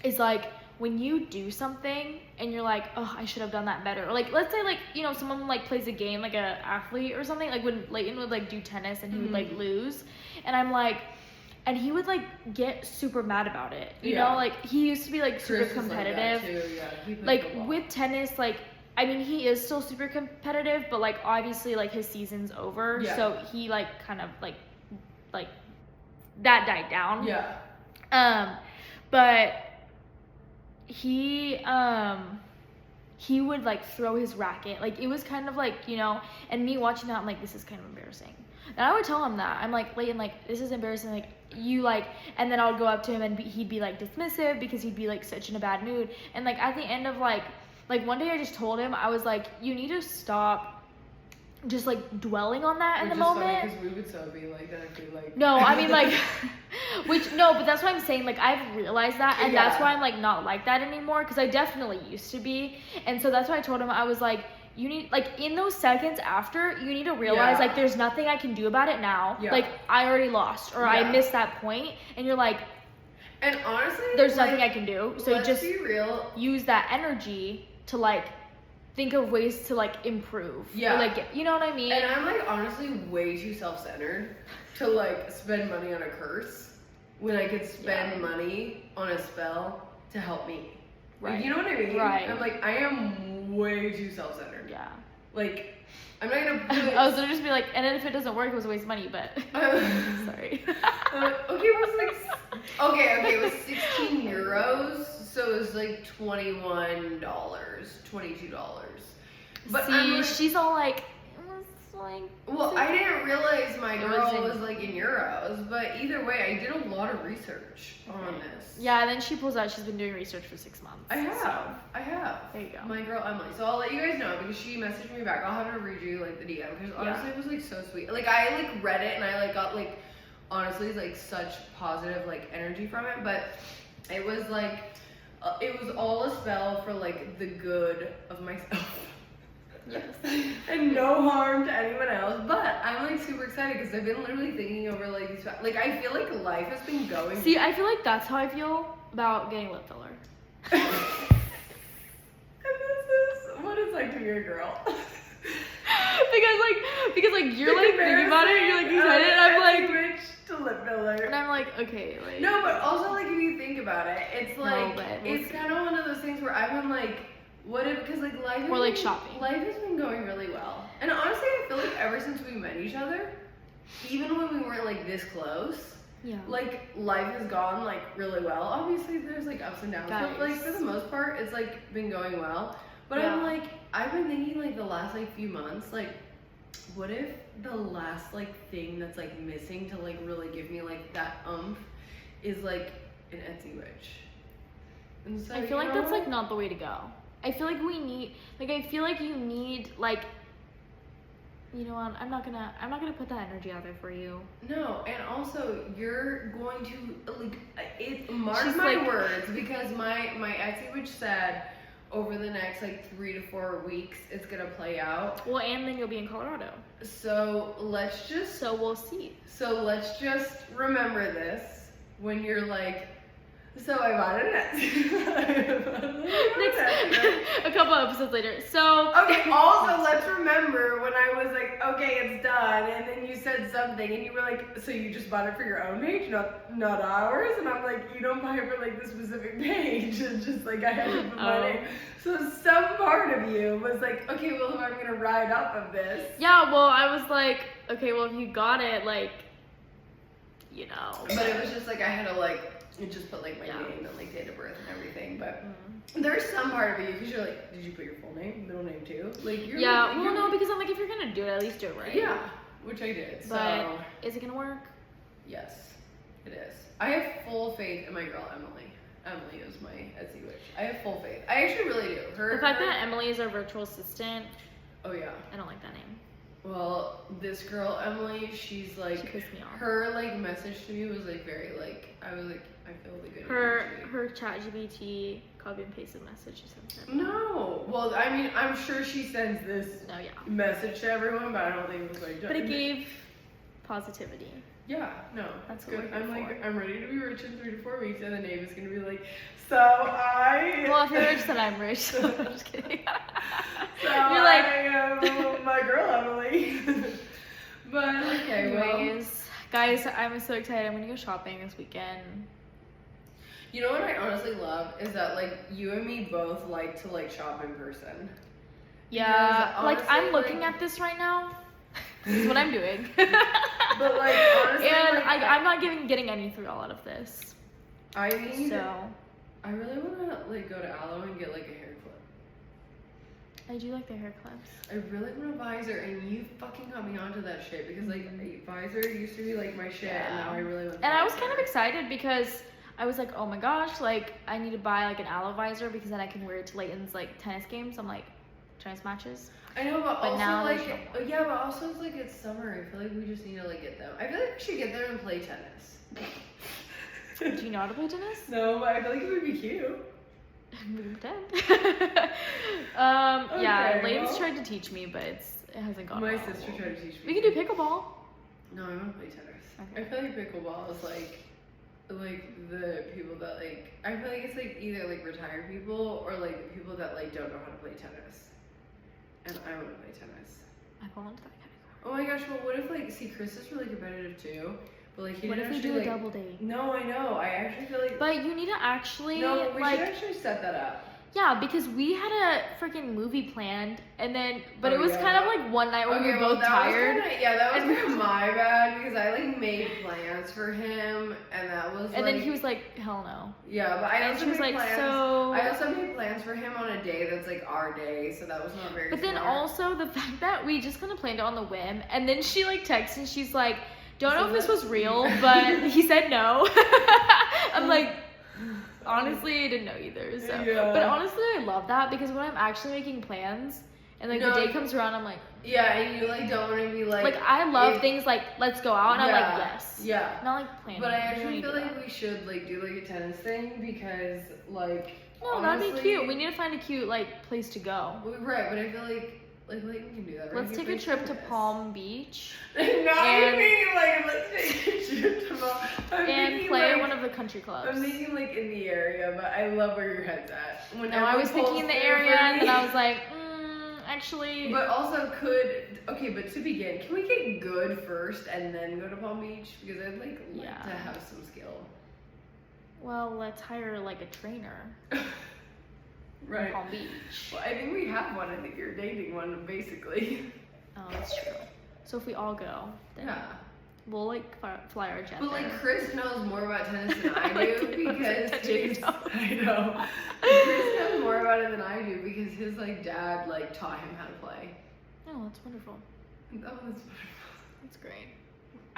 [SPEAKER 2] is like when you do something and you're like, oh, I should have done that better. Or like, let's say like, you know, someone like plays a game, like a athlete or something, like when Leighton would like do tennis and he would like lose, and I'm like, and he would like get super mad about it, you
[SPEAKER 3] Yeah.
[SPEAKER 2] know, like he used to be like super
[SPEAKER 3] Chris is
[SPEAKER 2] competitive.
[SPEAKER 3] Like, that too, yeah. He plays
[SPEAKER 2] Like
[SPEAKER 3] a lot.
[SPEAKER 2] with tennis, like I mean he is still super competitive, but like obviously like his season's over,
[SPEAKER 3] Yeah.
[SPEAKER 2] so he like kind of like that died down.
[SPEAKER 3] Yeah.
[SPEAKER 2] But he would like throw his racket, like it was kind of like, you know, and me watching that I'm like, this is kind of embarrassing. And I would tell him that I'm like, Leighton, like this is embarrassing, like you like, and then I would go up to him and he'd be like dismissive because he'd be like such in a bad mood. And like at the end of like one day I just told him, I was like, you need to stop just like dwelling on that in the moment.
[SPEAKER 3] Because we would so be like that. I feel like
[SPEAKER 2] No, I mean like, but that's what I'm saying. Like I've realized that, and that's
[SPEAKER 3] Yeah.
[SPEAKER 2] why I'm like not like that anymore. Because I definitely used to be, and so that's why I told him, I was like, you need, like in those seconds after, you need to realize
[SPEAKER 3] Yeah.
[SPEAKER 2] like there's nothing I can do about it now.
[SPEAKER 3] Yeah.
[SPEAKER 2] Like I already lost, or I
[SPEAKER 3] Yeah.
[SPEAKER 2] missed that point, and you're like,
[SPEAKER 3] And honestly,
[SPEAKER 2] there's
[SPEAKER 3] like,
[SPEAKER 2] nothing I can do. So
[SPEAKER 3] let's
[SPEAKER 2] just
[SPEAKER 3] be real.
[SPEAKER 2] use that energy to like think of ways to like improve.
[SPEAKER 3] Yeah.
[SPEAKER 2] Or, like you know what I mean?
[SPEAKER 3] And I'm like honestly way too self-centered to like spend money on a curse when I could spend
[SPEAKER 2] Yeah.
[SPEAKER 3] money on a spell to help me. Like,
[SPEAKER 2] Right.
[SPEAKER 3] you know what I mean?
[SPEAKER 2] Right.
[SPEAKER 3] I'm like, I am way too self-centered.
[SPEAKER 2] Yeah.
[SPEAKER 3] Like, I'm not gonna put
[SPEAKER 2] I was gonna just be like, and then if it doesn't work, it was a waste of money, but sorry.
[SPEAKER 3] okay, it was like it was 16 euros, so it was like $21, $22. But
[SPEAKER 2] see,
[SPEAKER 3] I'm like,
[SPEAKER 2] she's all like, it was like.
[SPEAKER 3] well, I didn't realize my
[SPEAKER 2] It
[SPEAKER 3] girl
[SPEAKER 2] was in-
[SPEAKER 3] was like in euros, but either way, I did a lot of research on this.
[SPEAKER 2] Yeah, and then she pulls out, she's been doing research for 6 months.
[SPEAKER 3] I have.
[SPEAKER 2] so,
[SPEAKER 3] I have.
[SPEAKER 2] there you go.
[SPEAKER 3] My girl Emily. So I'll let you guys know because she messaged me back. I'll have her read you like the DM because honestly it was like so sweet. Like I like read it and I like got like honestly like such positive like energy from it. But it was like it was all a spell for like the good of myself.
[SPEAKER 2] Yes.
[SPEAKER 3] And no harm to anyone else. But I'm like super excited because I've been literally thinking over like these. Like I feel like life has been going.
[SPEAKER 2] See, I feel like that's how I feel about getting lip filler.
[SPEAKER 3] And this is what it's like to be a girl.
[SPEAKER 2] because you're like thinking about it, you're like excited, and I'm like
[SPEAKER 3] rich to lip filler.
[SPEAKER 2] and I'm like, okay, like
[SPEAKER 3] No, but also like if you think about it, it's like
[SPEAKER 2] but
[SPEAKER 3] it's kind of one of those things where I've been like, what if, because like life has
[SPEAKER 2] Or, like,
[SPEAKER 3] been-
[SPEAKER 2] shopping.
[SPEAKER 3] Life has been going really well, and honestly, I feel like ever since we met each other, even when we weren't like this close,
[SPEAKER 2] yeah.
[SPEAKER 3] like life has gone like really well. Obviously, there's like ups and downs, but like for the most part, it's like been going well. But I'm
[SPEAKER 2] Yeah.
[SPEAKER 3] like, I've been thinking like the last like few months, like, what if the last like thing that's like missing to like really give me like that is like an Etsy witch? And so,
[SPEAKER 2] I feel like that's like not the way to go. I feel like we need I feel like you need like, you know what, I'm not gonna put that energy out there for you.
[SPEAKER 3] No, and also you're going to like mark
[SPEAKER 2] She's
[SPEAKER 3] my
[SPEAKER 2] like-
[SPEAKER 3] words, because my Etsy witch said over the next like 3 to 4 weeks it's gonna play out.
[SPEAKER 2] Well, and then you'll be in Colorado.
[SPEAKER 3] So let's just
[SPEAKER 2] So we'll see.
[SPEAKER 3] remember this when you're like, so I bought an Etsy.
[SPEAKER 2] A couple episodes later. So
[SPEAKER 3] Okay, also let's remember when I was like, okay, it's done, and then you said something and you were like, so you just bought it for your own page, not ours? And I'm like, you don't buy it for like the specific page. It's just like I had to put my name. So some part of you was like, okay, well if I'm gonna ride off of this.
[SPEAKER 2] yeah, well, I was like, okay, well if you got it, like, you know.
[SPEAKER 3] But it was just like I had to like just put like my
[SPEAKER 2] Yeah.
[SPEAKER 3] name and like date of birth and everything. But there's some part of you, because you're like, did you put your full name, middle name too? Like you're
[SPEAKER 2] Yeah,
[SPEAKER 3] like,
[SPEAKER 2] well, no, because I'm like, if you're gonna do it, at least do it right.
[SPEAKER 3] Yeah, which I did.
[SPEAKER 2] But
[SPEAKER 3] So
[SPEAKER 2] is it gonna work?
[SPEAKER 3] yes, it is. I have full faith in my girl Emily. Emily is my Etsy witch. I have full faith. I actually really do.
[SPEAKER 2] The fact that Emily is our virtual assistant,
[SPEAKER 3] Oh yeah.
[SPEAKER 2] I don't like that name.
[SPEAKER 3] Well, this girl Emily, she's like,
[SPEAKER 2] She pissed me off.
[SPEAKER 3] her like message to me was like very like, I was like, I feel the good
[SPEAKER 2] Her
[SPEAKER 3] energy.
[SPEAKER 2] ChatGPT copy and pasted message she sent him.
[SPEAKER 3] No. Well, I mean, I'm sure she sends this
[SPEAKER 2] No, yeah.
[SPEAKER 3] message to everyone, but I don't think it was like.
[SPEAKER 2] But it gave positivity.
[SPEAKER 3] Yeah, no,
[SPEAKER 2] That's
[SPEAKER 3] good.
[SPEAKER 2] what we're
[SPEAKER 3] I'm
[SPEAKER 2] here
[SPEAKER 3] like,
[SPEAKER 2] for.
[SPEAKER 3] I'm ready to be rich in 3 to 4 weeks, and the name is gonna be like, so I.
[SPEAKER 2] Well, if you're rich, then I'm rich. So I'm just kidding.
[SPEAKER 3] So
[SPEAKER 2] You're like-
[SPEAKER 3] I am my girl Emily. But okay, well.
[SPEAKER 2] Anyways, guys, I'm so excited. I'm gonna go shopping this weekend.
[SPEAKER 3] You know what I honestly love is that like you and me both like to like shop in person.
[SPEAKER 2] Yeah,
[SPEAKER 3] Because
[SPEAKER 2] like I'm
[SPEAKER 3] honestly,
[SPEAKER 2] looking
[SPEAKER 3] like-
[SPEAKER 2] at this right now. This is what I'm doing.
[SPEAKER 3] But like honestly,
[SPEAKER 2] and
[SPEAKER 3] like,
[SPEAKER 2] I'm not getting any thrill out of this.
[SPEAKER 3] I need.
[SPEAKER 2] So
[SPEAKER 3] I really wanna like go to Aloe and get like a hair clip.
[SPEAKER 2] I do like the hair clips.
[SPEAKER 3] I really want a visor, and you fucking got me onto that shit because like visor used to be like my shit, and now I really want.
[SPEAKER 2] And I was kind of excited because I was like, oh my gosh, like I need to buy like an aloe visor because then I can wear it to Layton's like tennis games. I'm like tennis matches.
[SPEAKER 3] I know, but also
[SPEAKER 2] now
[SPEAKER 3] like,
[SPEAKER 2] there's no more.
[SPEAKER 3] yeah, but also it's like it's summer. I feel like we just need to like get them. I feel like we should get them and play tennis.
[SPEAKER 2] Do you know how to play tennis?
[SPEAKER 3] No, but I feel like it would be cute.
[SPEAKER 2] We can pretend. Yeah,
[SPEAKER 3] Okay,
[SPEAKER 2] Layton's
[SPEAKER 3] well.
[SPEAKER 2] tried to teach me, but it hasn't gone
[SPEAKER 3] My
[SPEAKER 2] well.
[SPEAKER 3] sister tried to teach me.
[SPEAKER 2] We can do pickleball.
[SPEAKER 3] No, I want to play tennis.
[SPEAKER 2] Okay.
[SPEAKER 3] I feel like pickleball is like the people that like. I feel like it's like either like retired people or like the people that like don't know how to play tennis. And I want to play tennis.
[SPEAKER 2] I fall into that category.
[SPEAKER 3] Oh my gosh! Well, what if like see Chris is really competitive too, but like he
[SPEAKER 2] What
[SPEAKER 3] didn't
[SPEAKER 2] if we
[SPEAKER 3] actually
[SPEAKER 2] do a
[SPEAKER 3] like.
[SPEAKER 2] double date?
[SPEAKER 3] No, I know. I actually feel like.
[SPEAKER 2] But you need to actually
[SPEAKER 3] No, we
[SPEAKER 2] like
[SPEAKER 3] should actually set that up.
[SPEAKER 2] yeah, because we had a freaking movie planned and then but
[SPEAKER 3] Oh,
[SPEAKER 2] it was
[SPEAKER 3] yeah.
[SPEAKER 2] kind of like one night when we were both
[SPEAKER 3] that
[SPEAKER 2] tired.
[SPEAKER 3] Was kinda, that was
[SPEAKER 2] And-
[SPEAKER 3] kind of my bad because I like made plans for him, and that was.
[SPEAKER 2] And
[SPEAKER 3] like,
[SPEAKER 2] then he was like, hell no.
[SPEAKER 3] Yeah, but I
[SPEAKER 2] And
[SPEAKER 3] also
[SPEAKER 2] she was
[SPEAKER 3] made
[SPEAKER 2] like,
[SPEAKER 3] plans.
[SPEAKER 2] so
[SPEAKER 3] I also made plans for him on a day that's like our day, so that was not very.
[SPEAKER 2] But then
[SPEAKER 3] smart.
[SPEAKER 2] also the fact that we just kind of planned it on the whim, and then she like texts and she's like, "Don't know if this was real, but he said no." I'm like, honestly, I didn't know either. So,
[SPEAKER 3] Yeah.
[SPEAKER 2] but honestly, I love that because when I'm actually making plans and like
[SPEAKER 3] No,
[SPEAKER 2] the day comes around, I'm like,
[SPEAKER 3] Yeah, and you like don't want to be like.
[SPEAKER 2] I love
[SPEAKER 3] if-
[SPEAKER 2] things like let's go out, and I'm like yes.
[SPEAKER 3] Yeah.
[SPEAKER 2] Not like planning.
[SPEAKER 3] But I
[SPEAKER 2] We don't
[SPEAKER 3] actually
[SPEAKER 2] need
[SPEAKER 3] feel
[SPEAKER 2] to do
[SPEAKER 3] like
[SPEAKER 2] that.
[SPEAKER 3] we should like do like a tennis thing because like.
[SPEAKER 2] No,
[SPEAKER 3] honestly,
[SPEAKER 2] that'd be cute. We need to find a cute like place to go.
[SPEAKER 3] Right, but I feel like Like Layton can do that. Right?
[SPEAKER 2] Let's
[SPEAKER 3] He
[SPEAKER 2] take a
[SPEAKER 3] plays
[SPEAKER 2] trip to
[SPEAKER 3] tennis.
[SPEAKER 2] Palm Beach
[SPEAKER 3] Not
[SPEAKER 2] and-
[SPEAKER 3] even like let's take a trip to Palm.
[SPEAKER 2] and play one of the country clubs.
[SPEAKER 3] I'm thinking like in the area, but I love where your head's at. When
[SPEAKER 2] No, I was
[SPEAKER 3] everyone
[SPEAKER 2] thinking in the
[SPEAKER 3] pulls through
[SPEAKER 2] area,
[SPEAKER 3] for
[SPEAKER 2] and then
[SPEAKER 3] me.
[SPEAKER 2] I was like, actually.
[SPEAKER 3] But also but to begin, can we get good first and then go to Palm Beach? Because I'd like
[SPEAKER 2] Yeah.
[SPEAKER 3] to have some skill.
[SPEAKER 2] Well, let's hire like a trainer
[SPEAKER 3] Right.
[SPEAKER 2] in Palm Beach.
[SPEAKER 3] Well, I think we have one. I think you're dating one, basically.
[SPEAKER 2] Oh, that's true. So if we all go, then
[SPEAKER 3] Yeah.
[SPEAKER 2] we'll like fly our jet
[SPEAKER 3] But
[SPEAKER 2] there.
[SPEAKER 3] like Chris knows more about tennis than I
[SPEAKER 2] Like,
[SPEAKER 3] do because
[SPEAKER 2] touching
[SPEAKER 3] his,
[SPEAKER 2] him.
[SPEAKER 3] I know. Chris knows more about it than I do because his like dad like taught him how to play.
[SPEAKER 2] Oh, that's wonderful.
[SPEAKER 3] Oh, that's wonderful.
[SPEAKER 2] That's great.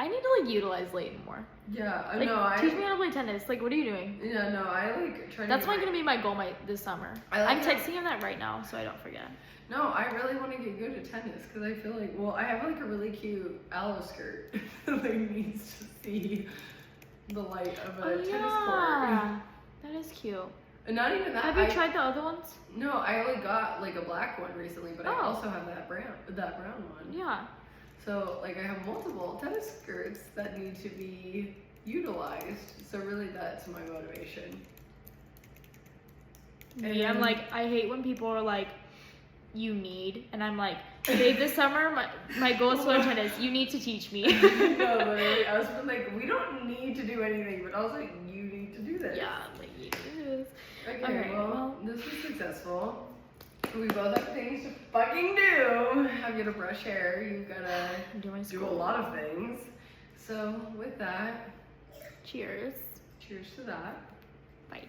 [SPEAKER 2] I need to like utilize Layton more.
[SPEAKER 3] Yeah, I
[SPEAKER 2] Like,
[SPEAKER 3] know.
[SPEAKER 2] teach me how to play tennis. Like, what are you doing?
[SPEAKER 3] Yeah, no, I like try to.
[SPEAKER 2] That's
[SPEAKER 3] get
[SPEAKER 2] gonna be my goal this summer.
[SPEAKER 3] I like
[SPEAKER 2] I'm
[SPEAKER 3] how-
[SPEAKER 2] texting him that right now, so I don't forget.
[SPEAKER 3] No, I really want to get good at tennis because I feel like, well, I have like a really cute aloe skirt that like needs to see the light of a tennis court.
[SPEAKER 2] That is cute.
[SPEAKER 3] And not even that.
[SPEAKER 2] Have you tried the other ones?
[SPEAKER 3] No, I only got like a black one recently, but I
[SPEAKER 2] Oh.
[SPEAKER 3] also have that brown one.
[SPEAKER 2] Yeah.
[SPEAKER 3] So like I have multiple tennis skirts that need to be utilized. So really, that's my motivation.
[SPEAKER 2] Yeah, I'm like, I hate when people are like, you need, and I'm like, babe, this summer my goal is to learn tennis. You need to teach me.
[SPEAKER 3] No, literally, I was like, we don't need to do anything, but I was like, you need to do this.
[SPEAKER 2] Yeah, I'm like, you do this.
[SPEAKER 3] Okay,
[SPEAKER 2] Okay,
[SPEAKER 3] well, this was successful. We both have things to fucking do. I've got to brush hair. You've got to
[SPEAKER 2] Do my
[SPEAKER 3] do a
[SPEAKER 2] school.
[SPEAKER 3] lot of things. So with that,
[SPEAKER 2] Cheers.
[SPEAKER 3] cheers to that.
[SPEAKER 2] Bye.